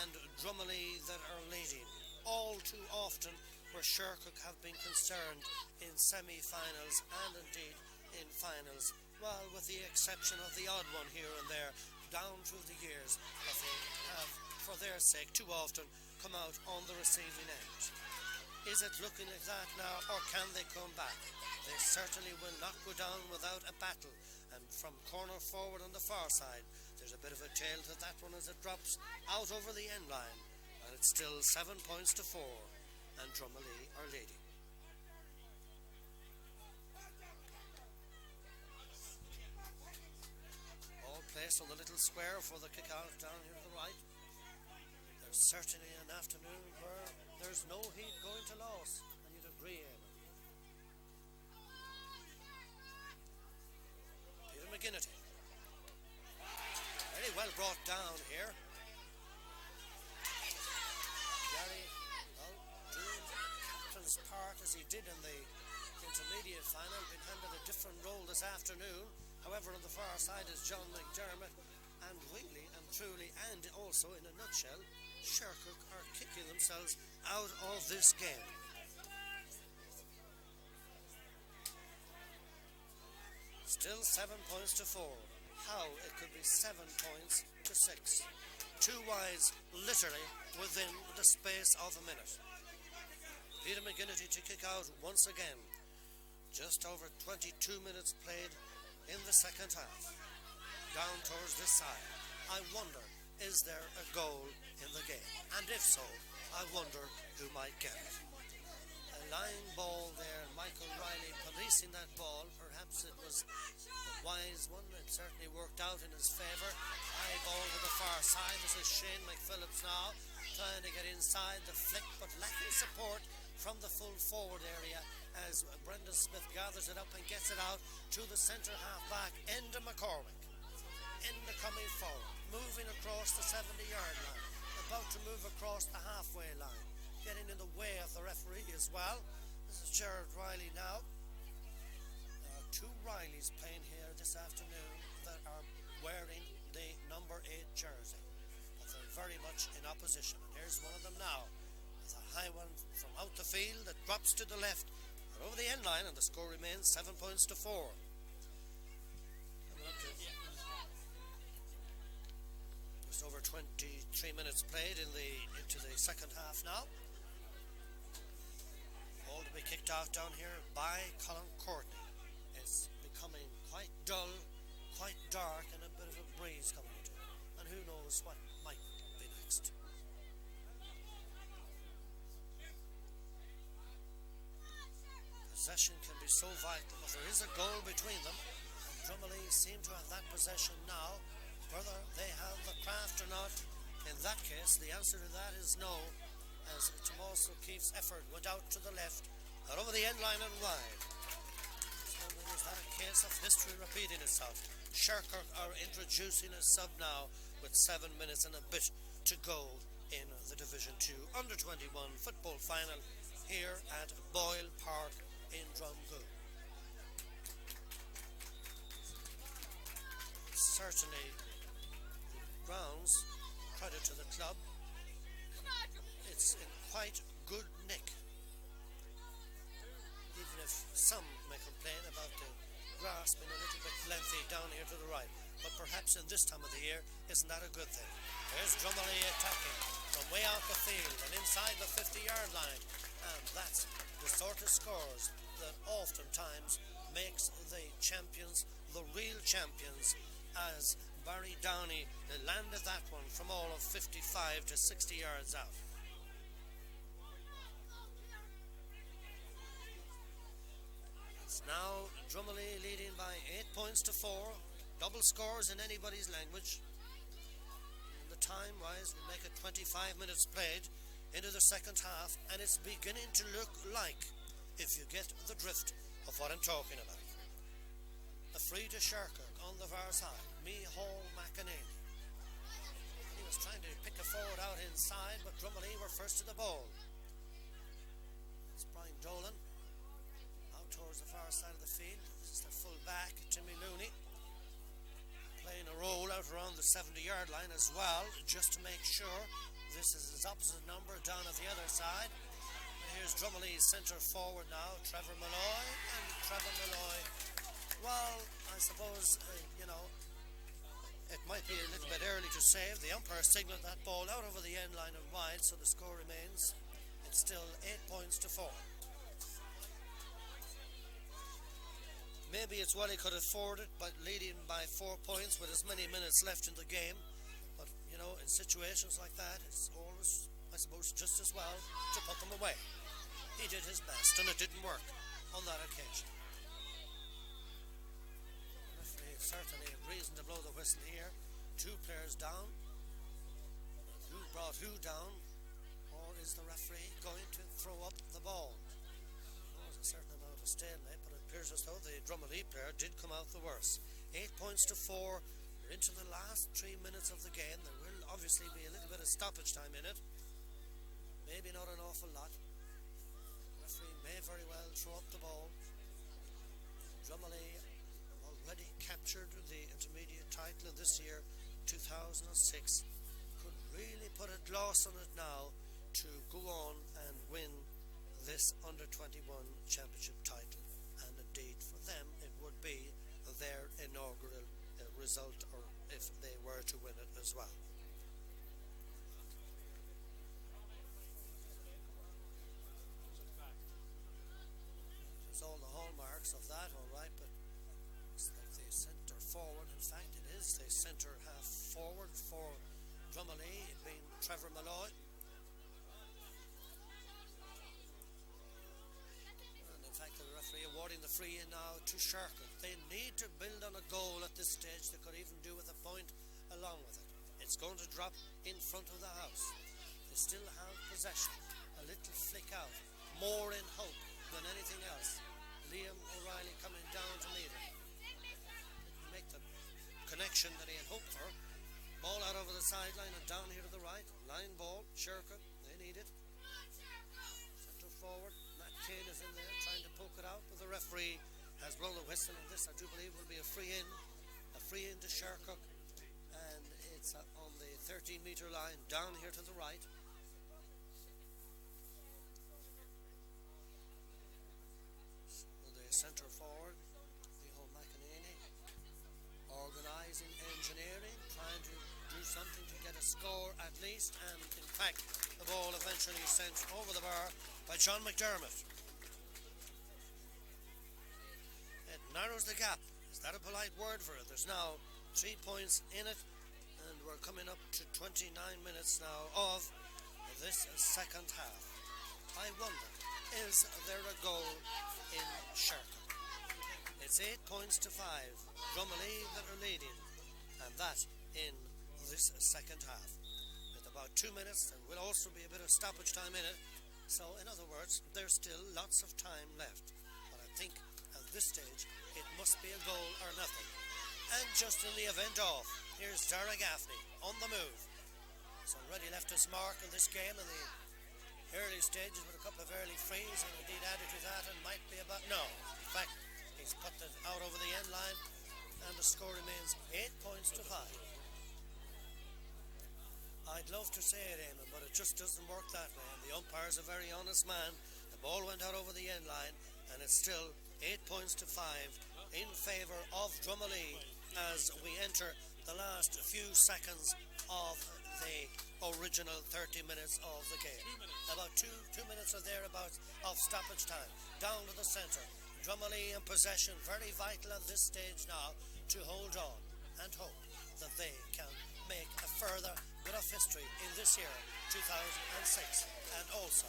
and Drumalee that are leading. All too often where Shercock have been concerned in semi-finals and indeed in finals, well, with the exception of the odd one here and there down through the years, that they have, for their sake, too often come out on the receiving end. Is it looking like that now, or can they come back? They certainly will not go down without a battle, and from corner forward on the far side, there's a bit of a tail to that one as it drops out over the end line, and it's still 7 points to 4, and Drumalee are leading. Placed on the little square for the kick out down here to the right. There's certainly an afternoon where there's no heat going to loss, and you'd agree, Eamon. Peter McGinnity. Very well brought down here. Gary, well, doing captain's part as he did in the intermediate final, been handed a different role this afternoon. However, on the far side is John McDermott, and really and truly, and also in a nutshell, Shercock are kicking themselves out of this game. Still 7 points to 4. How it could be 7 points to 6. Two wides, literally, within the space of a minute. Peter McGinnity to kick out once again. Just over 22 minutes played in the second half. Down towards this side. I wonder, is there a goal in the game? And if so, I wonder who might get it. A line ball there, Michael Riley policing that ball. Perhaps it was a wise one. It certainly worked out in his favour. High ball to the far side. This is Shane McPhillips now, trying to get inside the flick, but lacking support from the full forward area as Brendan Smith gathers it up and gets it out to the centre half back, Enda McCormick. Enda coming forward, moving across the 70-yard line, about to move across the halfway line, getting in the way of the referee as well. This is Gerard Riley now. There are two Rileys playing here this afternoon that are wearing the number 8 jersey, but they're very much in opposition. And here's one of them now. It's a high one from out the field that drops to the left and over the end line, and the score remains 7 points to 4. Coming up to just over 23 minutes played into the second half now. Ball to be kicked out down here by Colin Courtney. It's becoming quite dull, quite dark, and a bit of a breeze coming into it. And who knows what might be next. Possession can be so vital, but there is a goal between them. Drumalee seem to have that possession now. Whether they have the craft or not, in that case, the answer to that is no, as Tomas O'Keefe's effort went out to the left, and over the end line and wide. Is that a case of history repeating itself? Shercock are introducing a sub now with 7 minutes and a bit to go in the Division 2 Under-21 football final here at Boyle Park in Drumgoon. Certainly the grounds, credit to the club, it's in quite good nick, even if some may complain about the grass being a little bit lengthy down here to the right, but perhaps in this time of the year, isn't that a good thing? There's Drumalee attacking from way out the field and inside the 50-yard line, and that's the sort of scores that oftentimes makes the champions the real champions, as Barry Downey landed that one from all of 55 to 60 yards out. It's now Drumalee leading by 8 points to 4, double scores in anybody's language. And the time-wise will make it 25 minutes played into the second half, and it's beginning to look like, if you get the drift of what I'm talking about. A free to Shercock on the far side, Hall McEnany. He was trying to pick a forward out inside, but Drumalee were first to the ball. It's Brian Dolan out towards the far side of the field. This is the full back, Timmy Looney, playing a roll out around the 70-yard line as well, just to make sure. This is his opposite number down at the other side. And here's Drumalee's centre forward now, Trevor Malloy, and Trevor Malloy, well, I suppose, it might be a little bit early to save. The umpire signalled that ball out over the end line and wide, so the score remains. It's still 8 points to 4. Maybe it's what he could afford it, but leading by 4 points with as many minutes left in the game. But, in situations like that, it's always, I suppose, just as well to put them away. He did his best, and it didn't work on that occasion. Certainly a reason to blow the whistle here. 2 players down. Who brought who down? Or is the referee going to throw up the ball? There's a certain amount of stalemate, but it appears as though the Drumalee player did come out the worse. 8 points to 4. We're into the last 3 minutes of the game. There will obviously be a little bit of stoppage time in it. Maybe not an awful lot. The referee may very well throw up the ball. Drumalee already captured the intermediate title of this year, 2006, could really put a gloss on it now to go on and win this under-21 championship title, and indeed for them it would be their inaugural result, or if they were to win it as well. There's all the hallmarks of that, all right, but the centre forward, in fact it is the centre half forward for Drumalee, it being Trevor Malloy. And in fact the referee awarding the free in now to Shercock. They need to build on a goal at this stage. They could even do with a point along with it. It's going to drop in front of the house. They still have possession. A little flick out, more in hope than anything else. Liam O'Reilly coming down to meet him. Make the connection that he had hoped for. Ball out over the sideline and down here to the right. Line ball, Shercock, they need it. Centre forward, Matt Kane is in there trying to poke it out, but the referee has blown the whistle, and this I do believe will be a free in to Shercock, and it's on the 13-metre line down here to the right. So the centre forward, organising, engineering, trying to do something to get a score at least, and in fact the ball eventually sent over the bar by John McDermott. It narrows the gap. Is that a polite word for it? There's now 3 points in it, and we're coming up to 29 minutes now of this second half. I wonder, is there a goal in Shercock? It's 8 points to 5. Drumalee that are leading, and that in this second half. With about 2 minutes, there will also be a bit of stoppage time in it. So, in other words, there's still lots of time left. But I think at this stage, it must be a goal or nothing. And just in the event of, here's Dara Gaffney on the move. He's already left his mark in this game in the early stages with a couple of early frees, and indeed added to that and might be about... No, in fact, he's put it out over the end line, and the score remains 8 points to 5. I'd love to say it, Eamon, but it just doesn't work that way, and the umpire's a very honest man. The ball went out over the end line, and it's still 8 points to 5 in favour of Drumalee as we enter the last few seconds of the original 30 minutes of the game. About two minutes or thereabouts of stoppage time. Down to the centre. Drumalee in possession, very vital at this stage now to hold on and hope that they can make a further bit of history in this year, 2006, and also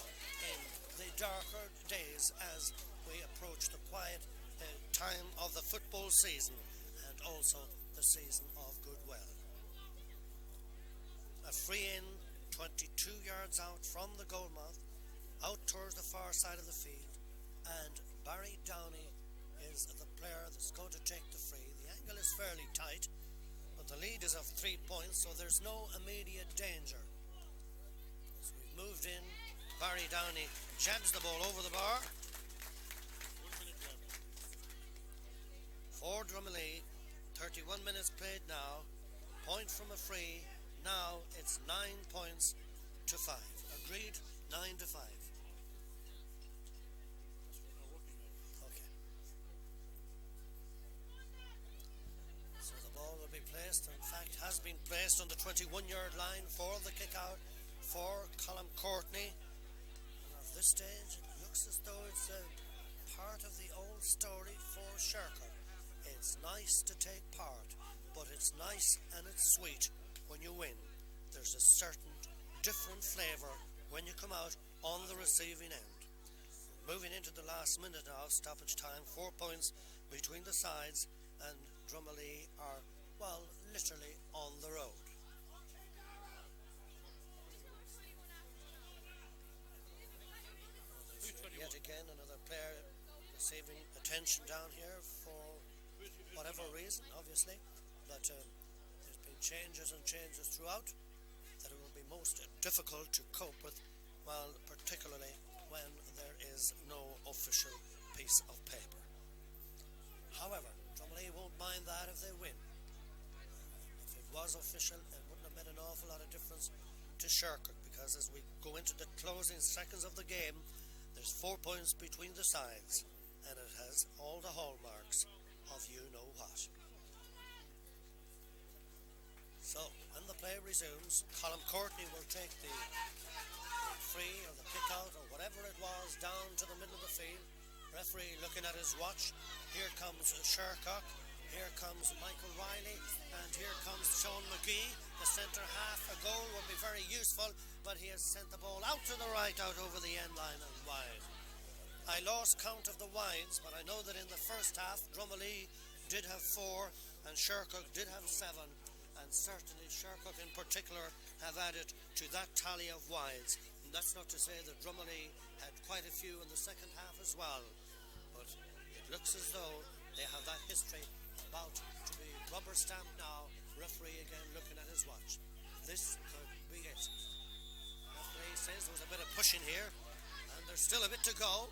in the darker days as we approach the quiet time of the football season and also the season of goodwill. A free in, 22 yards out from the goalmouth, out towards the far side of the field, and Barry Downey is the player that's going to take the free. The angle is fairly tight, but the lead is of 3 points, so there's no immediate danger. As we've moved in, Barry Downey jabs the ball over the bar. For Drumalee, 31 minutes played now, point from a free. Now it's 9 points to 5. Agreed? 9 to 5. Okay. So the ball will be placed, in fact has been placed on the 21-yard line for the kick out for Colm Courtney. And at this stage it looks as though it's a part of the old story for Shercock. It's nice to take part, but it's nice and it's sweet when you win. There's a certain different flavour when you come out on the receiving end. Moving into the last minute now, stoppage time, 4 points between the sides, and Drumalee are, well, literally on the road. Yet again, another player receiving attention down here for whatever reason, obviously, but there's been changes and changes throughout that it will be most difficult to cope with, well, particularly when there is no official piece of paper. However, Drumalee won't mind that if they win. If it was official, it wouldn't have made an awful lot of difference to Shercock, because as we go into the closing seconds of the game, there's 4 points between the sides, and it has all the hallmarks of you-know-what. So, when the play resumes, Colm Courtney will take the free or the kick-out or whatever it was down to the middle of the field. Referee looking at his watch. Here comes Shercock. Here comes Michael Riley. And here comes Sean McGee, the centre half. A goal would be very useful, but he has sent the ball out to the right, out over the end line and wide. I lost count of the wides, but I know that in the first half, Drumalee did have 4 and Shercock did have 7, and certainly Shercock in particular have added to that tally of wides. And that's not to say that Drumalee had quite a few in the second half as well, but it looks as though they have that history about to be rubber stamped now. Referee again looking at his watch. This could be it. Referee says there was a bit of pushing here, and there's still a bit to go.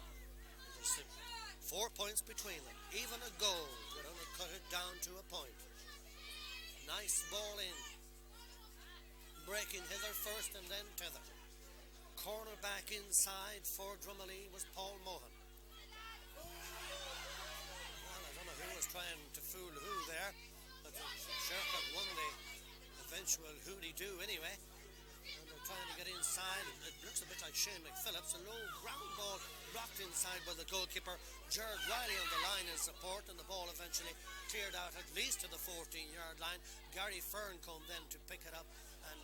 4 points between them. Even a goal would only cut it down to a point. Nice ball in. Breaking hither first and then thither. Corner back inside for Drumalee was Paul Mohan. Well, I don't know who was trying to fool who there, but Shercock won the eventual hooly-doo anyway. And they're trying to get inside. It looks a bit like Shane McPhillips. A low ground ball blocked inside by the goalkeeper. Gerard Riley on the line in support, and the ball eventually cleared out at least to the 14-yard line. Gary Ferncombe then to pick it up and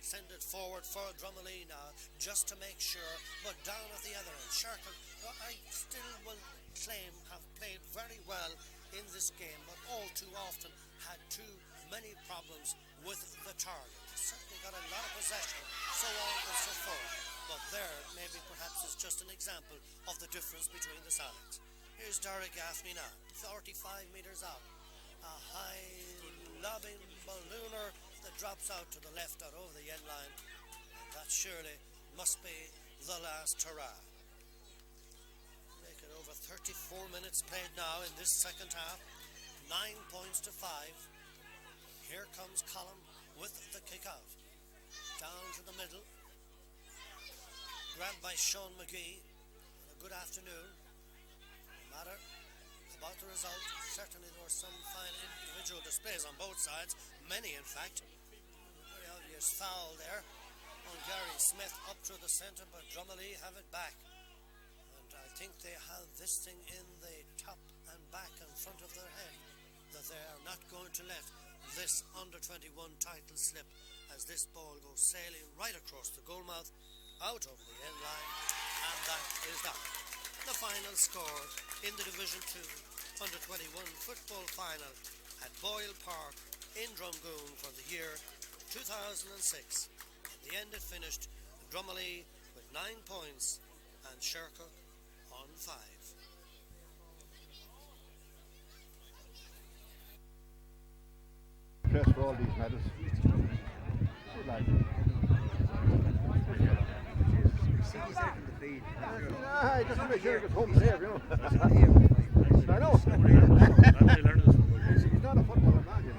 send it forward for Drumalee now, just to make sure, but down at the other end. Shercock, I still will claim, have played very well in this game, but all too often had too many problems with the target. Certainly got a lot of possession, so on and so forth. But there, maybe perhaps is just an example of the difference between the sides. Here's Dara Gaffney now, 45 metres out. A high lobbing ballooner that drops out to the left out over the end line. And that surely must be the last hurrah. Make it over 34 minutes played now in this second half. 9 points to 5. Here comes Colin with the kick out. Down to the middle. Grabbed by Sean McGee. Good afternoon. No matter about the result, certainly there were some fine individual displays on both sides, many in fact. Very obvious foul there on Gary Smith up through the centre, but Drumalee have it back. And I think they have this thing in the top and back and front of their head, that they are not going to let this under-21 title slip, as this ball goes sailing right across the goal mouth, out over the end line, and that is that. The final score in the Division 2 under-21 football final at Boyle Park in Drumgoon for the year 2006. In the end it finished Drumalee with 9 points and Shercock on 5. Press for all these medals. Good lad. I just want to make sure it gets home safe, you know. I know. He's not a footballer, man, you know.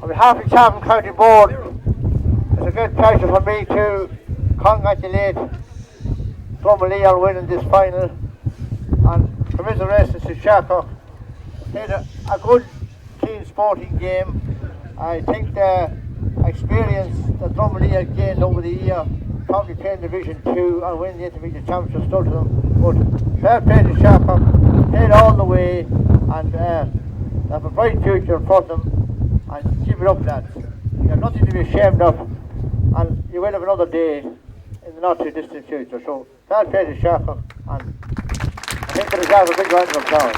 On behalf of the Chatham County Board, it's a great pleasure for me to congratulate Drumalee on winning this final, and commiserations to Shercock. Played a good team sporting game. I think the experience that Drumalee had gained over the year, probably playing Division 2 and winning the Intermediate Championship, stood to them. But fair play to Shercock, played all the way, and they have a bright future in front of them. And keep it up, lads. You have nothing to be ashamed of, and you will have another day in the not too distant future. So, fair play to Shercock, and I think they deserve a big round of applause.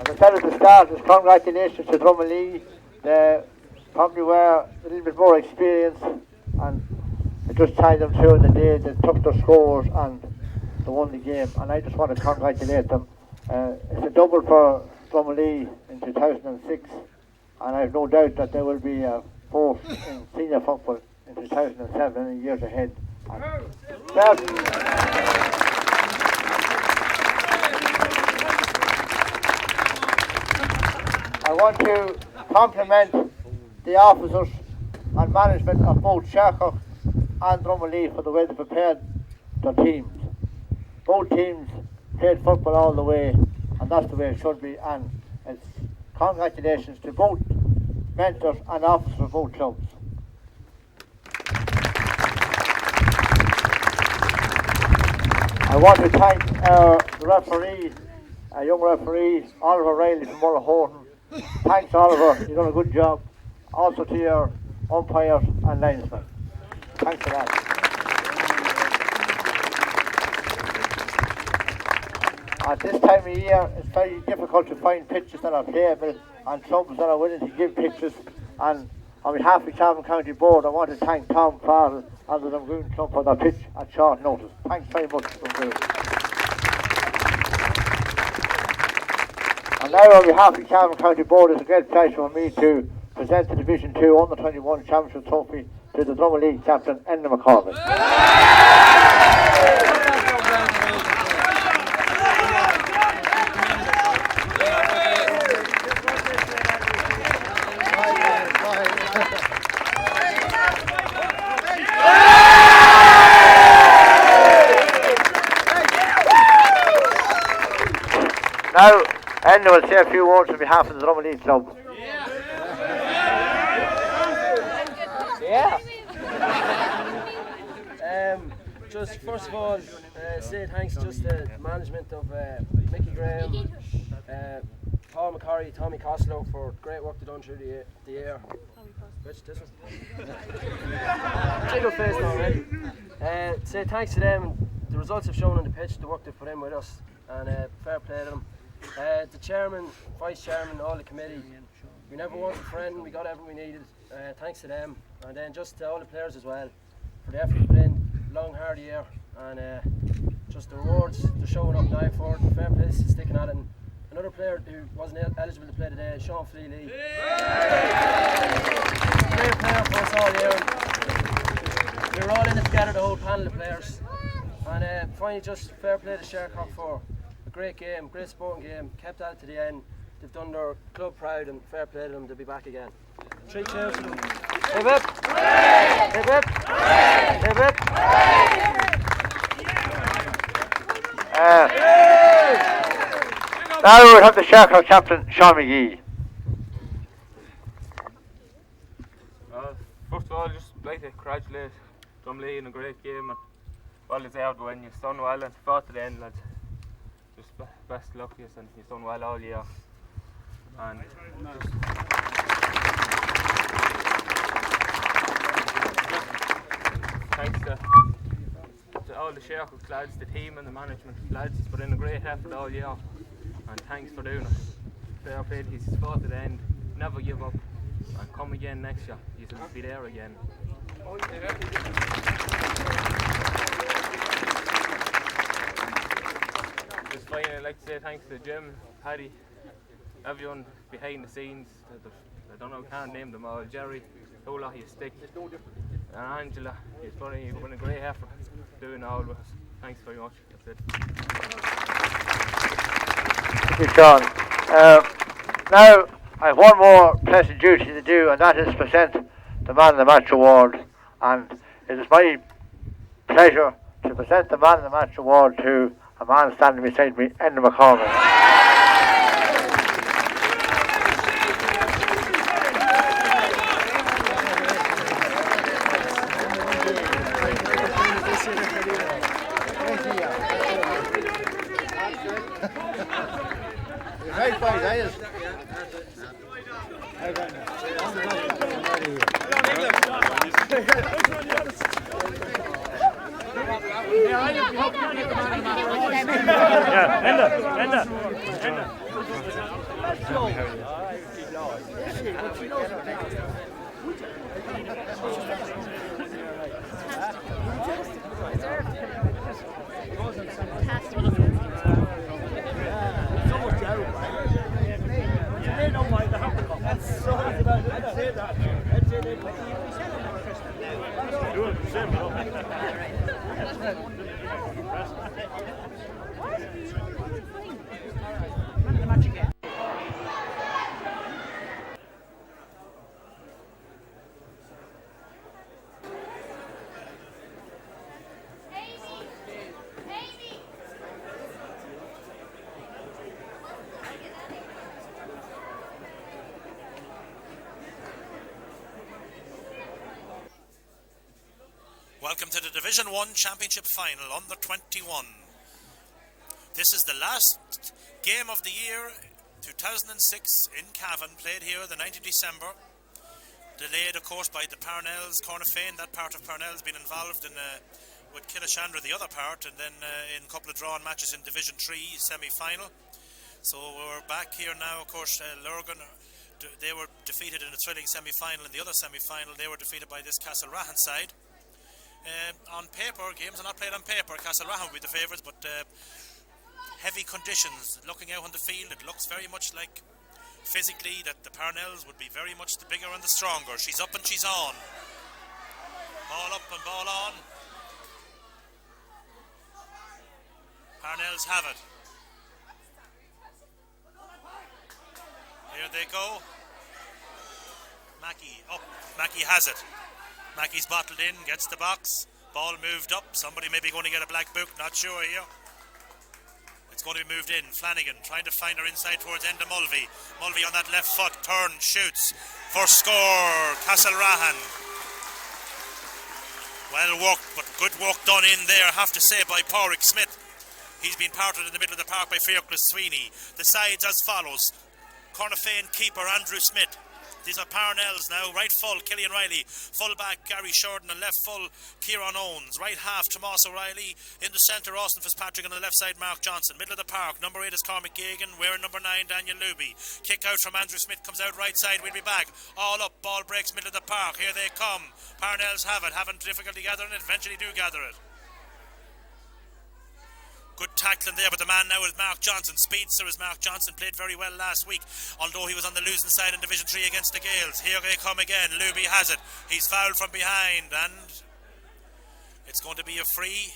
As I said at the start, it's congratulations to Drumalee. They probably were a little bit more experienced, and it just tied them through in the day. They took their scores and they won the game, and I just want to congratulate them. It's a double for Drumalee in 2006, and I have no doubt that there will be a fourth in senior football in 2007 and years ahead. I want to compliment the officers and management of both Shercock and Drumalee for the way they prepared their teams. Both teams played football all the way, and that's the way it should be, and it's congratulations to both mentors and officers of both clubs. I want to thank the referee, a young referee, Oliver Riley from Horton. Thanks, Oliver, you've done a good job. Also to your umpires and linesmen. Thanks for that. At this time of year, it's very difficult to find pitches that are playable and clubs that are willing to give pitches. And on behalf of the Cavan County Board, I want to thank Tom Farrell and the Drumgoon Club for their pitch at short notice. Thanks very much, Drumgoon. And now, on behalf of the Cavan County Board, it's a great pleasure for me to present the Division 2 Under-21 Championship Trophy to the Drumalee captain, Enda McCormick. Now, Enda will say a few words on behalf of the Drumalee Club. Yeah. Just first of all, say thanks just to the management of Mickey Graham, Paul McCurry, Tommy Costello for great work they've done through the year. Which this one? Jiggle face already. Say thanks to them. The results have shown on the pitch, the work they've put in with us, and fair play to them. The chairman, vice chairman, all the committee. We never wanted for anything, we got everything we needed. Thanks to them, and then just to all the players as well for the effort they put in, long hard year, and just the rewards they're showing up now for it. Fair play to sticking at it. And another player who wasn't eligible to play today, Sean Fleeley. Great player for us all year. We were all in it together, the whole panel of players. And finally, just fair play to Shercock for a great game, great sporting game, kept at it to the end. They've done their club proud, and fair play to them, they'll be back again. 3 cheers to them. Hip hip! Hip hip! Hip hip! Now we have the Shercock captain, Sean McGee. First of all, I'd just like to congratulate Drumalee in a great game, and well deserved win. You've done well and fought to the end, lads. Just best luck to you, and you've done well all year. And thanks to all the Shercock lads, the team and the management lads. He's put in a great effort all year, and thanks for doing it. Fair play, he's fought to the end, never give up, and come again next year. He's going to be there again. Just finally, I'd like to say thanks to Jim, Paddy, everyone behind the scenes. I don't know, I can't name them all. Jerry, Ola, you stick, and Angela. You've put in a great effort doing all with us. Thanks very much. That's it. Thank you, Sean. Now, I have one more pleasant duty to do, and that is present the Man of the Match Award. And it is my pleasure to present the Man of the Match Award to a man standing beside me, Enda McCormick. Right by that. Welcome to the Division 1 Championship Final, Under 21. This is the last game of the year, 2006, in Cavan, played here the 9th of December. delayed, of course, by the Parnells, Cornafane. That part of Parnell's been involved in with Killashandra, the other part, and then in a couple of drawn matches in Division 3 semi-final. So we're back here now, of course. Lurgan, they were defeated in a thrilling semi-final. In the other semi-final, they were defeated by this Castlerahan side. On paper, games are not played on paper. Castlerahan will be the favourites, but heavy conditions. Looking out on the field, it looks very much like physically that the Parnells would be very much the bigger and the stronger. She's up and she's on. Ball up and ball on. Parnells have it. Here they go. Mackie up. Mackie has it. Mackie's bottled in, gets the box. Ball moved up. Somebody maybe going to get a black book, not sure here. It's going to be moved in. Flanagan trying to find her inside towards Enda Mulvey. Mulvey on that left foot, turn, shoots. First score, Castlerahan. Well worked, but good work done in there, I have to say, by Pádraig Smith. He's been parted in the middle of the park by Fiacla Sweeney. The sides as follows. Cornafane keeper Andrew Smith. These are Parnells now. Right full, Killian Riley. Full back, Gary Sheridan. And left full, Kieran Owens. Right half, Tomas O'Reilly. In the centre, Austin Fitzpatrick. On the left side, Mark Johnson. Middle of the park, number 8 is Cormac Gagan. Wearing number 9, Daniel Luby. Kick out from Andrew Smith, comes out right side. We'll be back. All up, ball breaks, middle of the park. Here they come. Parnells have it. Having difficulty gathering it. Eventually do gather it. Good tackling there, but the man now is Mark Johnson. Speedster is Mark Johnson, played very well last week, although he was on the losing side in Division 3 against the Gales. Here they come again. Luby has it. He's fouled from behind, and it's going to be a free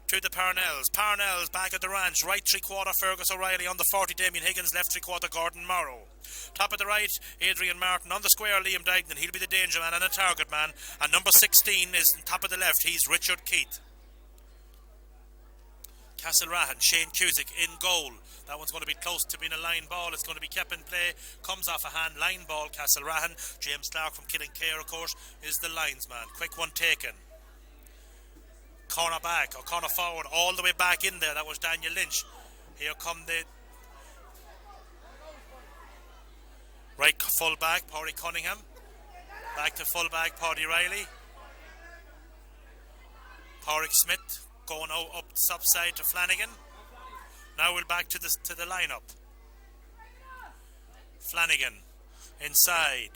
to the Parnells. Parnells back at the ranch. Right 3/4 Fergus O'Reilly. On the 40 Damien Higgins. Left 3/4 Gordon Morrow. Top of the right Adrian Martin. On the square Liam Dignan. He'll be the danger man and a target man. And number 16 is on top of the left. He's Richard Keith. Castlerahan, Shane Cusick in goal. That one's going to be close to being a line ball. It's going to be kept in play. Comes off a hand. Line ball, Castlerahan. James Clark from Killincare, of course, is the linesman. Quick one taken. Corner back, or corner forward, all the way back in there. That was Daniel Lynch. Here come the right full back, Pádraig Cunningham. Back to full back, Paddy Riley. Pádraig Smith. Going up the top side to Flanagan. Now we're back to the lineup. Flanagan inside,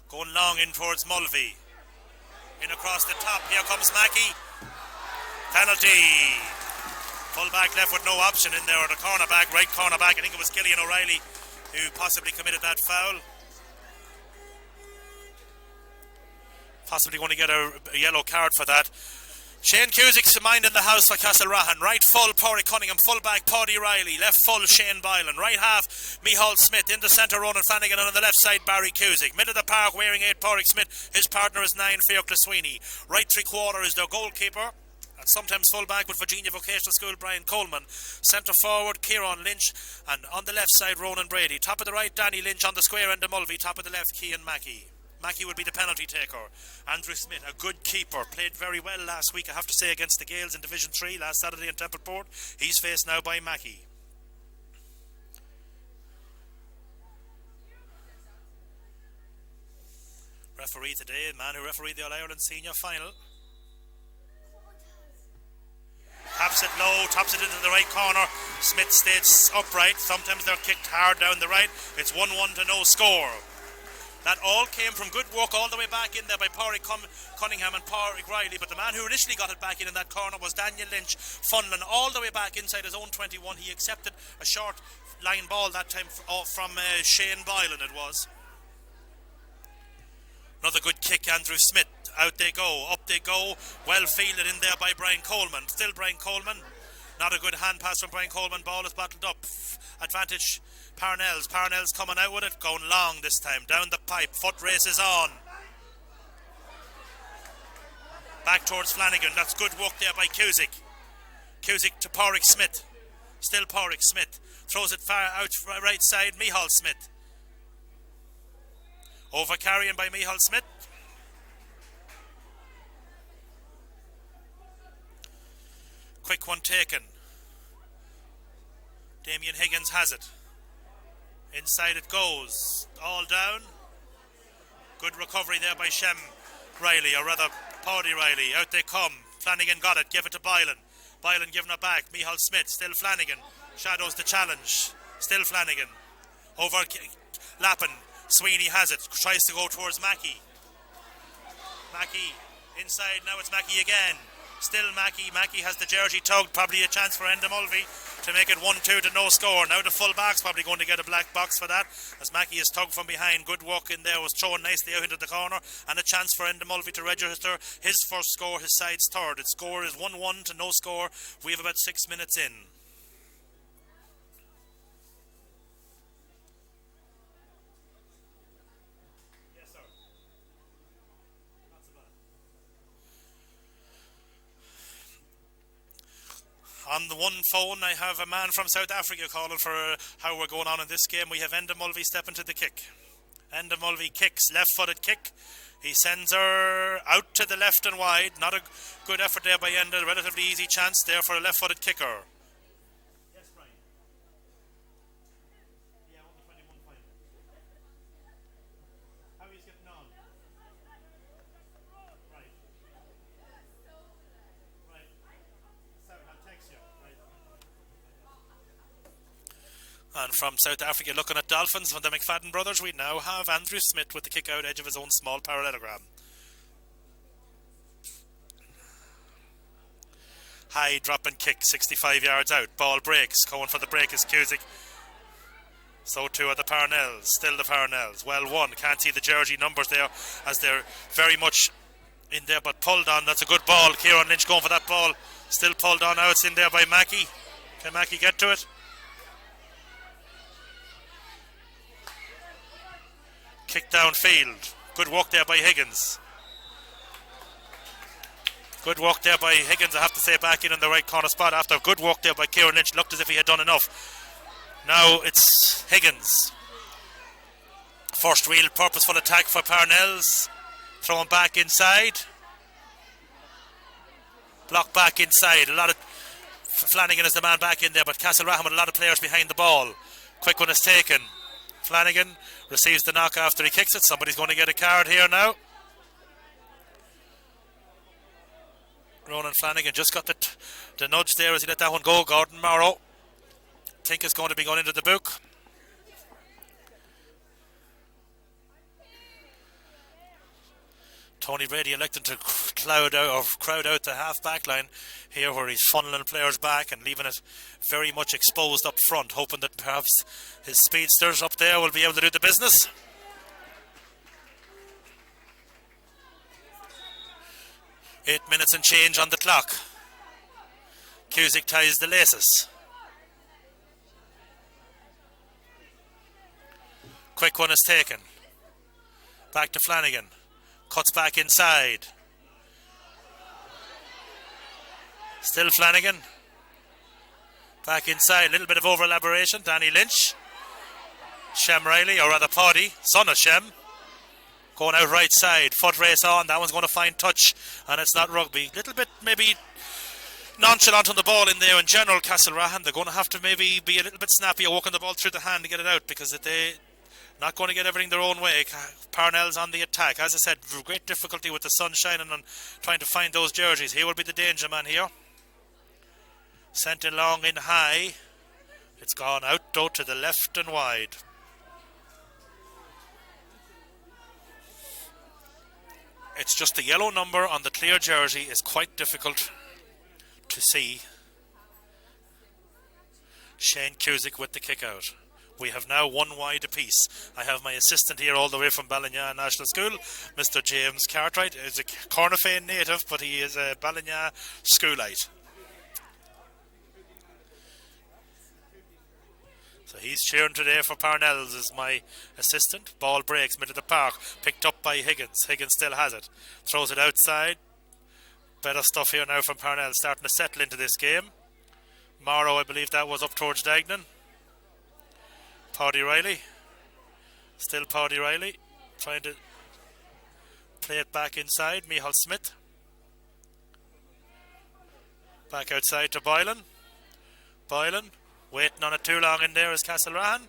going long in towards Mulvey. In across the top. Here comes Mackey. Penalty. Full back left with no option in there, or the cornerback, right cornerback. I think it was Killian O'Reilly who possibly committed that foul. Possibly going to get a yellow card for that. Shane Cusick's mind in the house for Castlerahan. Right full, Pádraig Cunningham. Full back, Paddy Riley. Left full, Shane Bylan. Right half, Micheál Smith. In the centre, Ronan Flanagan. And on the left side, Barry Cusick. Middle of the park, wearing 8, Pádraig Smith. His partner is 9, Fiacla Sweeney. Right 3/4 is their goalkeeper. And sometimes full back with Virginia Vocational School, Brian Coleman. Centre forward, Kieran Lynch. And on the left side, Ronan Brady. Top of the right, Danny Lynch. On the square end of Mulvey. Top of the left, Cian Mackey. Mackey will be the penalty taker. Andrew Smith, a good keeper, played very well last week, I have to say, against the Gales in Division 3 last Saturday in Templeport. He's faced now by Mackey. Referee today, the man who refereed the All-Ireland Senior Final. Taps it low, taps it into the right corner. Smith stays upright. Sometimes they're kicked hard down the right. It's 1-1 to no score. That all came from good work all the way back in there by Pádraig Cunningham and Pádraig Riley, but the man who initially got it back in that corner was Daniel Lynch, funneling all the way back inside his own 21. He accepted a short line ball that time from Shane Bylan it was. Another good kick, Andrew Smith. Out they go, up they go. Well fielded in there by Brian Coleman. Still Brian Coleman. Not a good hand pass from Brian Coleman. Ball is bottled up. Advantage Parnells. Parnells coming out with it. Going long this time. Down the pipe. Foot race is on. Back towards Flanagan. That's good work there by Cusick. Cusick to Pádraig Smith. Still Pádraig Smith. Throws it far out right side. Micheál Smith. Over carrying by Micheál Smith. Quick one taken. Damien Higgins has it. Inside it goes. All down. Good recovery there by Shem Riley, or rather Paddy Riley. Out they come. Flanagan got it, give it to Boylan. Boylan giving it back. Michal Smith, still Flanagan. Shadows the challenge. Still Flanagan. Over Lappin. Sweeney has it. Tries to go towards Mackey. Mackey inside. Now it's Mackey again. Still Mackey. Mackey has the jersey tugged. Probably a chance for Enda Mulvey to make it 1-2 to no score. Now the full back's probably going to get a black box for that, as Mackey is tugged from behind. Good walk in there, was thrown nicely out into the corner, and a chance for Enda Mulvey to register his first score, his side's third. Its score is 1-1 to no score. We have about 6 minutes in. On the one phone, I have a man from South Africa calling for how we're going on in this game. We have Enda Mulvey stepping to the kick. Enda Mulvey kicks, left-footed kick. He sends her out to the left and wide. Not a good effort there by Enda. Relatively easy chance there for a left-footed kicker. Yes, Brian. Yeah, on the 21 final. How are you getting on? Right. Right. Sorry, I'll text you. And from South Africa, looking at Dolphins from the McFadden brothers, we now have Andrew Smith with the kick-out edge of his own small parallelogram. High drop and kick, 65 yards out. Ball breaks. Going for the break is Cusick. So too are the Parnells. Still the Parnells. Well won. Can't see the jersey numbers there, as they're very much in there, but pulled on. That's a good ball. Kieran Lynch going for that ball. Still pulled on. Now it's in there by Mackey. Can Mackey get to it? Kick downfield. Good work there by Higgins. Good work there by Higgins, I have to say, back in the right corner spot after good work there by Kieran Lynch. Looked as if he had done enough. Now it's Higgins. First real purposeful attack for Parnells. Throwing back inside. Block back inside. A lot of Flanagan is the man back in there, but Castlerahan with a lot of players behind the ball. Quick one is taken. Flanagan receives the knock after he kicks it. Somebody's going to get a card here now. Ronan Flanagan just got the nudge there as he let that one go. Gordon Morrow, think is going to be going into the book. Tony Brady electing to crowd out the half back line here, where he's funneling players back and leaving it very much exposed up front, hoping that perhaps his speedsters up there will be able to do the business. Eight minutes and change on the clock. Cusick ties the laces. Quick one is taken. Back to Flanagan. Cuts back inside. Still Flanagan. Back inside. A little bit of over elaboration. Danny Lynch. Shem Riley, or rather Paddy, son of Shem. Going out right side. Foot race on. That one's going to find touch. And it's not rugby. Little bit maybe nonchalant on the ball in there in general. Castlerahan, they're going to have to maybe be a little bit snappy at walking the ball through the hand to get it out, because they not going to get everything their own way. Parnell's on the attack. As I said, great difficulty with the sun shining and trying to find those jerseys. He will be the danger man here. Sent in long in high. It's gone out though to the left and wide. It's just the yellow number on the clear jersey is quite difficult to see. Shane Cusick with the kick out. We have now one wide apiece. I have my assistant here all the way from Ballina National School, Mr. James Cartwright. He's a Cornafane native, but he is a Ballina schoolite. So he's cheering today for Parnells as my assistant. Ball breaks, middle of the park, picked up by Higgins. Higgins still has it. Throws it outside. Better stuff here now from Parnell, starting to settle into this game. Morrow, I believe that was up towards Dagnan. Paddy Riley. Still Paddy Riley. Trying to play it back inside. Michal Smith. Back outside to Boylan. Boylan. Waiting on it too long in there is Castlerahan.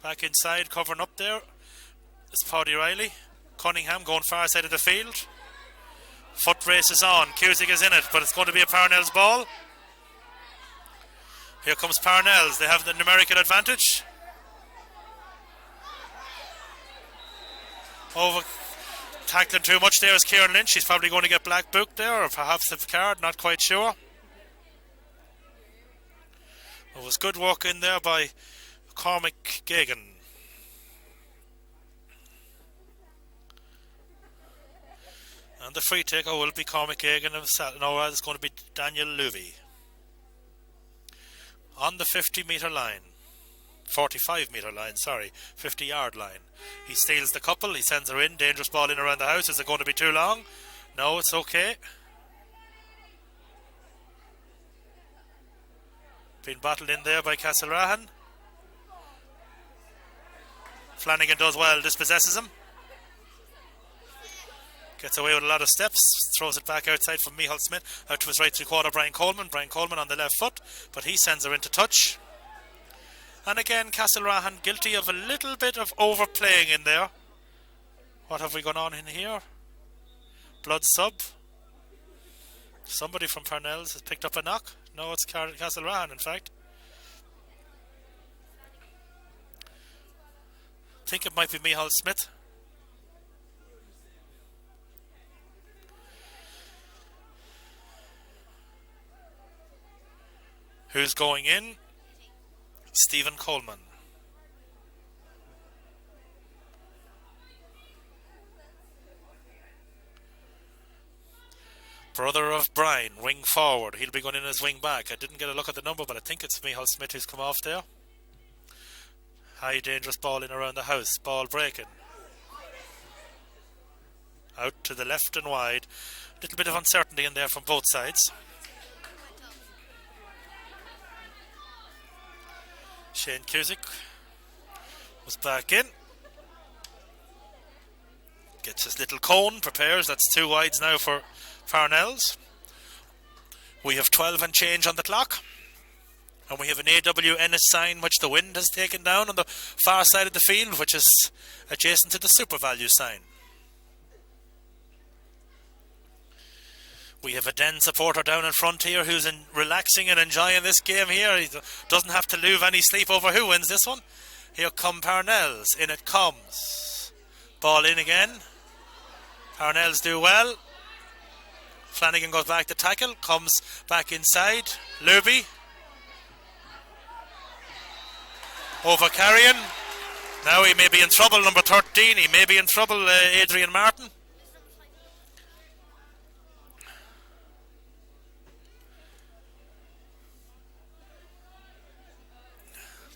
Back inside, covering up there is Paddy Riley. Cunningham going far side of the field. Foot race is on. Cusick is in it, but it's going to be a Parnell's ball. Here comes Parnell's. They have the numerical advantage. Over tackling too much there is Kieran Lynch. He's probably going to get black booked there, or perhaps a card, not quite sure. It was good work in there by Cormac Gagan. And the free taker will be Cormac Gagan himself. No, it's going to be Daniel Luvey. On the 50-metre line. 45-metre line, sorry. 50-yard line. He steals the couple. He sends her in. Dangerous ball in around the house. Is it going to be too long? No, it's okay. Being battled in there by Castlerahan. Flanagan does well. Dispossesses him. Gets away with a lot of steps, throws it back outside from Michal Smith, out to his right three-quarter, Brian Coleman. Brian Coleman on the left foot, but he sends her into touch. And again, Castlerahan guilty of a little bit of overplaying in there. What have we gone on in here? Blood sub. Somebody from Parnell's has picked up a knock. No, it's Castlerahan, in fact. I think it might be Michal Smith. Who's going in? Stephen Coleman. Brother of Brian, wing forward. He'll be going in as wing back. I didn't get a look at the number, but I think it's Michal Smith who's come off there. High dangerous ball in around the house. Ball breaking. Out to the left and wide. A little bit of uncertainty in there from both sides. Shane Cusick was back in. Gets his little cone, prepares. That's 2 wides now for Parnell's. We have 12 and change on the clock. And we have an AWNS sign which the wind has taken down on the far side of the field, which is adjacent to the super value sign. We have a Den supporter down in front here who's relaxing and enjoying this game here. He doesn't have to lose any sleep over who wins this one. Here come Parnell's. In it comes. Ball in again. Parnell's do well. Flanagan goes back to tackle. Comes back inside. Luby. Over carrying. Now he may be in trouble, number 13. He may be in trouble, Adrian Martin.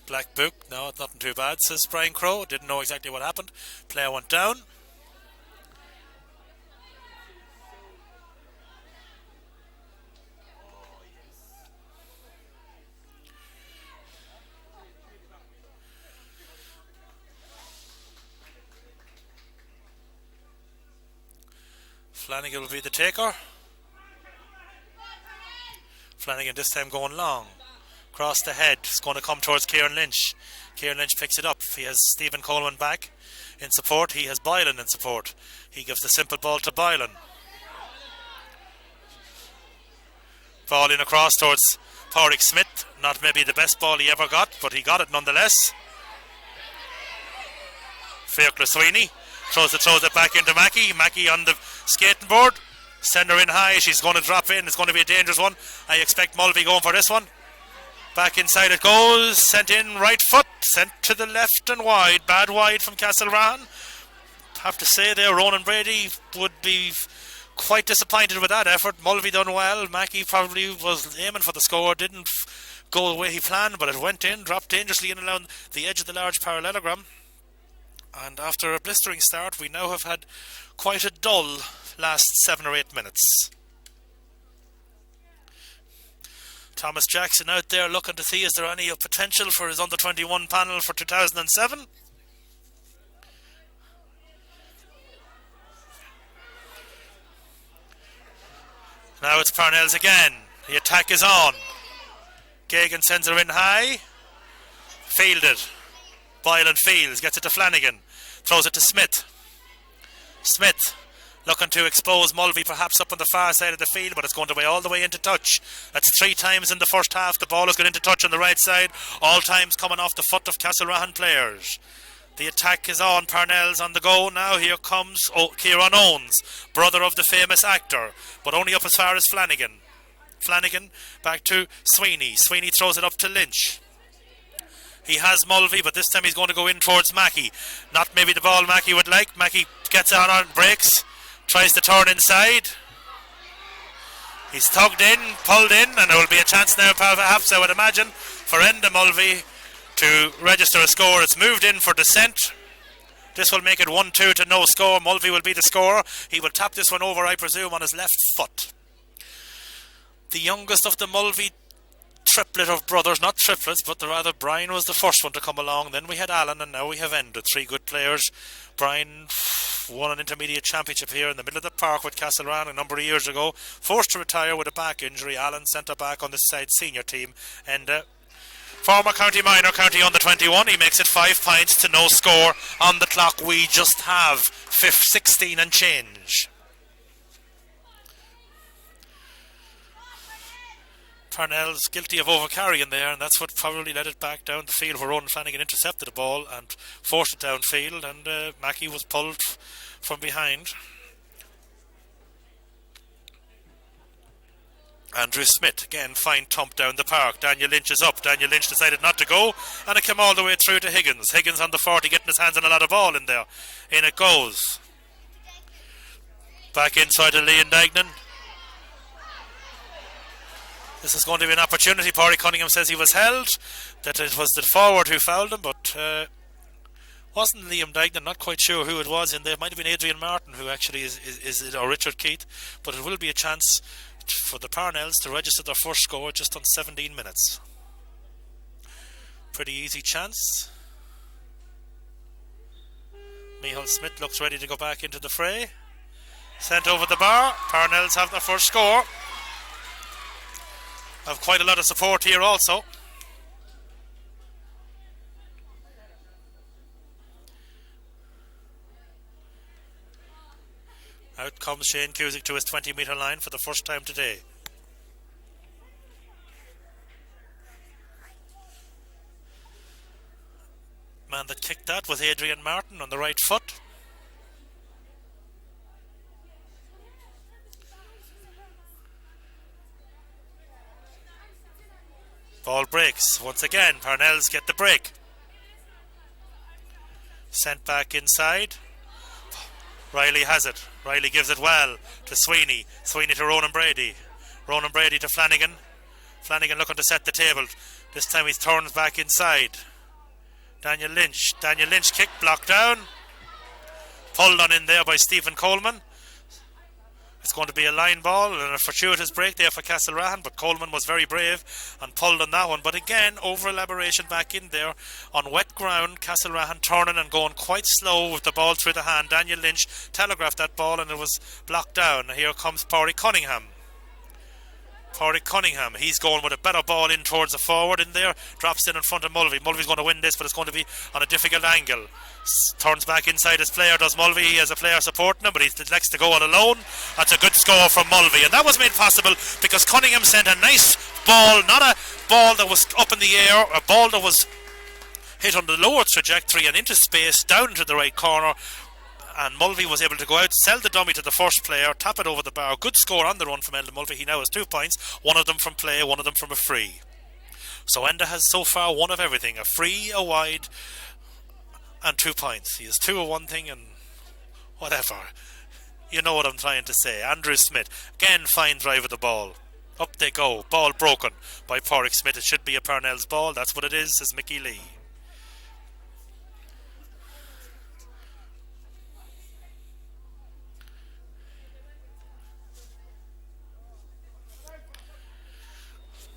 Black book, no, it's nothing too bad, says Brian Crow. Didn't know exactly what happened. Player went down. Flanagan will be the taker. Flanagan this time going long. Across the head, it's going to come towards Kieran Lynch. Kieran Lynch picks it up. He has Stephen Coleman back in support. He has Boylan in support. He gives the simple ball to Boylan. Ball in across towards Pádraig Smith. Not maybe the best ball he ever got, but he got it nonetheless. Fiacla Sweeney throws it back into Mackey. Mackey on the skating board. Send her in high. She's going to drop in. It's going to be a dangerous one. I expect Mulvey going for this one. Back inside it goes, sent in right foot, sent to the left and wide, bad wide from Castlerahan. Have to say there, Ronan Brady would be quite disappointed with that effort. Mulvey done well, Mackey probably was aiming for the score, didn't go the way he planned, but it went in, dropped dangerously in around the edge of the large parallelogram. And after a blistering start, we now have had quite a dull last 7 or 8 minutes. Thomas Jackson out there looking to see is there any potential for his under-21 panel for 2007. Now it's Parnell's again. The attack is on. Gagan sends her in high. Fielded. Boylan fields, gets it to Flanagan. Throws it to Smith. Smith looking to expose Mulvey perhaps up on the far side of the field, but it's going to be all the way into touch. That's 3 times in the first half. The ball has got into touch on the right side, all times coming off the foot of Castlerahan players. The attack is on. Parnell's on the go now. Here comes Kieran Owens, brother of the famous actor, but only up as far as Flanagan. Flanagan back to Sweeney. Sweeney throws it up to Lynch. He has Mulvey, but this time he's going to go in towards Mackey. Not maybe the ball Mackey would like. Mackey gets on breaks, tries to turn inside. He's tugged in, pulled in, and there will be a chance now perhaps, I would imagine, for Enda Mulvey to register a score. It's moved in for descent. This will make it 1-2 to no score. Mulvey will be the scorer. He will tap this one over, I presume, on his left foot. The youngest of the Mulvey triplet of brothers, not triplets, but rather Brian was the first one to come along. Then we had Alan, and now we have Enda. 3 good players. Brian won an intermediate championship here in the middle of the park with Castlerahan a number of years ago. Forced to retire with a back injury. Alan centre back on this side senior team. And former county minor, county under 21. He makes it 5 points to no score on the clock. We just have 16 and change. Parnell's guilty of overcarrying there, and that's what probably led it back down the field, where Ronan Flanagan intercepted the ball and forced it downfield, and Mackey was pulled from behind. Andrew Smith, again, fine thump down the park. Daniel Lynch is up. Daniel Lynch decided not to go, and it came all the way through to Higgins. Higgins on the 40, getting his hands on a lot of ball in there. In it goes. Back inside to Liam Dagnan. This is going to be an opportunity. Pádraig Cunningham says he was held, that it was the forward who fouled him, but wasn't Liam Dagnan. Not quite sure who it was in there. It might have been Adrian Martin, who actually is or Richard Keith, but it will be a chance for the Parnells to register their first score just on 17 minutes. Pretty easy chance. Micheál Smith looks ready to go back into the fray. Sent over the bar. Parnells have their first score. Have quite a lot of support here also. Out comes Shane Cusick to his 20-metre line for the first time today. Man that kicked that was Adrian Martin on the right foot. Ball breaks. Once again, Parnells get the break. Sent back inside. Riley has it. Riley gives it well to Sweeney. Sweeney to Ronan Brady. Ronan Brady to Flanagan. Flanagan looking to set the table. This time he turns back inside. Daniel Lynch. Daniel Lynch kick blocked down. Pulled on in there by Stephen Coleman. It's going to be a line ball and a fortuitous break there for Castlerahan, but Coleman was very brave and pulled on that one. But again, over elaboration back in there on wet ground. Castlerahan turning and going quite slow with the ball through the hand. Daniel Lynch telegraphed that ball and it was blocked down. Here comes Pádraig Cunningham. Pádraig Cunningham, he's going with a better ball in towards the forward in there. Drops in front of Mulvey. Mulvey's going to win this, but it's going to be on a difficult angle. Turns back inside his player, does Mulvey. He has a player supporting him, but he likes to go all alone. That's a good score from Mulvey, and that was made possible because Cunningham sent a nice ball, not a ball that was up in the air, a ball that was hit on the lower trajectory and into space, down to the right corner. And Mulvey was able to go out, sell the dummy to the first player, tap it over the bar. Good score on the run from Enda Mulvey. He now has 2 points, one of them from play, one of them from a free. So Enda has so far one of everything, a free, a wide, and 2 points. He has 2 of one thing and whatever. You know what I'm trying to say. Andrew Smith, again, fine drive of the ball. Up they go. Ball broken by Pádraig Smith. It should be a Parnell's ball. That's what it is, says Mickey Lee.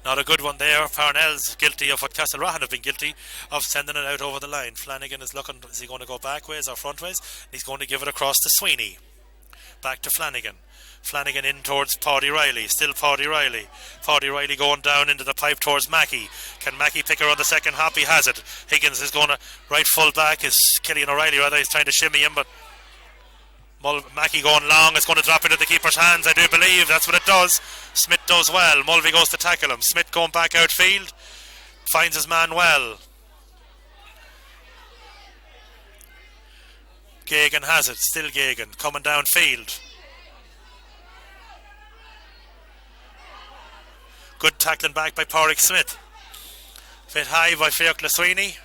Not a good one there. Parnell's guilty of what Castlerahan have been guilty of, sending it out over the line. Flanagan is looking, is he going to go backways or frontways? He's going to give it across to Sweeney. Back to Flanagan. Flanagan in towards Pádraig Riley. Still Pádraig Riley. Pádraig Riley going down into the pipe towards Mackey. Can Mackey pick her on the second hop? He has it. Higgins is going to right full back. Is Killian O'Reilly rather. He's trying to shimmy him, but Mackey going long. It's going to drop into the keeper's hands, I do believe. That's what it does. Smith does well. Mulvey goes to tackle him. Smith going back outfield. Finds his man well. Gagan has it. Still Gagan. Coming downfield. Good tackling back by Pádraig Smith. Fit high by Fiacla Sweeney.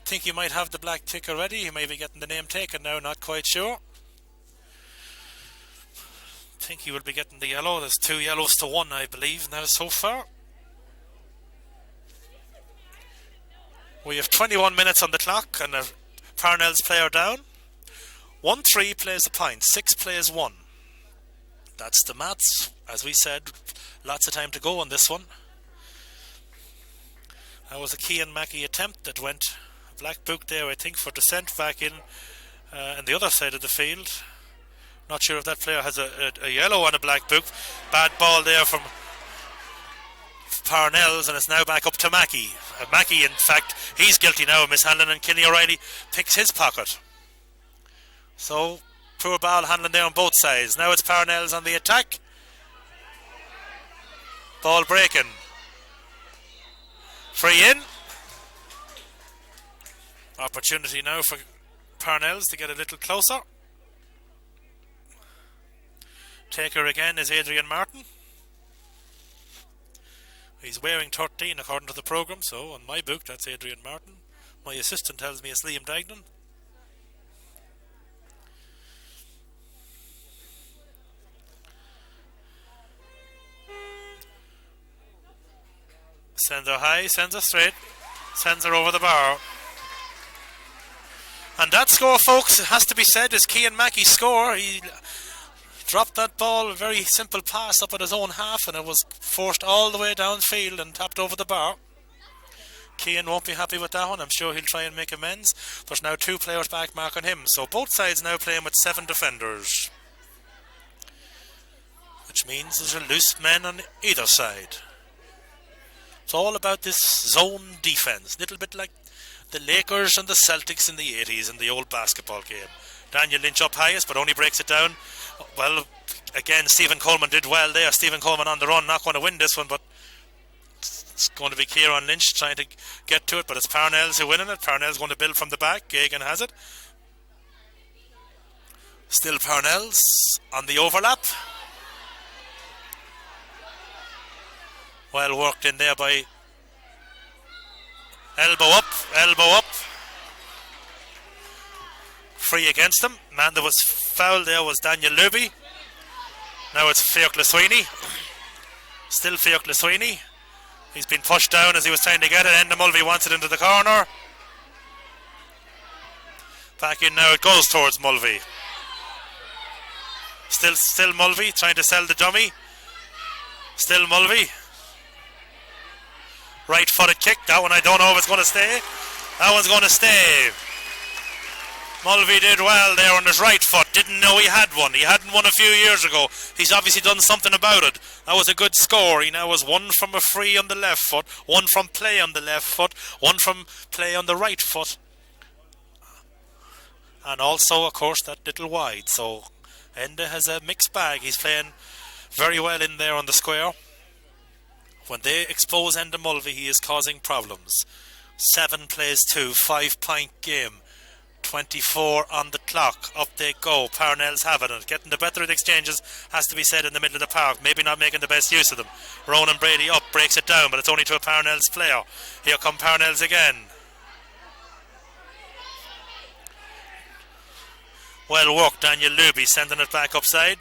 Think he might have the black tick already. He may be getting the name taken now, not quite sure. Think he will be getting the yellow. There's 2 yellows to 1, I believe, now so far. We have 21 minutes on the clock and a Parnell's player down. 1-3 plays a point, 6 plays 1. That's the maths. As we said, lots of time to go on this one. That was a Cian Mackey attempt that went a black book there, I think, for descent back in on the other side of the field. Not sure if that player has a yellow and a black book. Bad ball there from Parnell's, and it's now back up to Mackey. Mackey, in fact, he's guilty now of mishandling, and Kenny O'Reilly picks his pocket. So, poor ball handling there on both sides. Now it's Parnell's on the attack. Ball breaking. Free in. Opportunity now for Parnell's to get a little closer. Taker again is Adrian Martin. He's wearing 13 according to the programme, so on my book that's Adrian Martin. My assistant tells me it's Liam Dagnan. Sends her high, sends her straight, sends her over the bar. And that score, folks, it has to be said, is Cian Mackey's score. He dropped that ball, a very simple pass up at his own half, and it was forced all the way downfield and tapped over the bar. Cian won't be happy with that one. I'm sure he'll try and make amends. There's now 2 players back marking him, so both sides now playing with 7 defenders, which means there's a loose men on either side. It's all about this zone defense, little bit like the Lakers and the Celtics in the 80s in the old basketball game. Daniel Lynch up highest, but only breaks it down. Well, again, Stephen Coleman did well there. Stephen Coleman on the run, not going to win this one, but it's going to be Kieran Lynch trying to get to it, but it's Parnell's who winning it. Parnell's going to build from the back. Gagan has it. Still Parnell's on the overlap. Well worked in there by elbow up. Free against him. Man that was fouled there was Daniel Luby. Now it's Fiacla Sweeney. Still Fiacla Sweeney. He's been pushed down as he was trying to get it. Enda Mulvey wants it into the corner. Back in now, it goes towards Mulvey. Still Mulvey trying to sell the dummy. Still Mulvey. Right footed kick. That one I don't know if it's going to stay. That one's going to stay. Mulvey did well there on his right foot. Didn't know he had one. He hadn't one a few years ago. He's obviously done something about it. That was a good score. He now was 1 from a free on the left foot, 1 from play on the left foot, 1 from play on the right foot. And also, of course, that little wide. So Enda has a mixed bag. He's playing very well in there on the square. When they expose Enda Mulvey, he is causing problems. 7 plays 2, 5-point game. 24 on the clock. Up they go. Parnell's having it. Getting the better of the exchanges, has to be said, in the middle of the park. Maybe not making the best use of them. Ronan Brady up, breaks it down, but it's only to a Parnell's player. Here come Parnell's again. Well worked, Daniel Luby sending it back upside.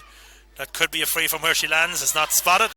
That could be a free from where she lands. It's not spotted.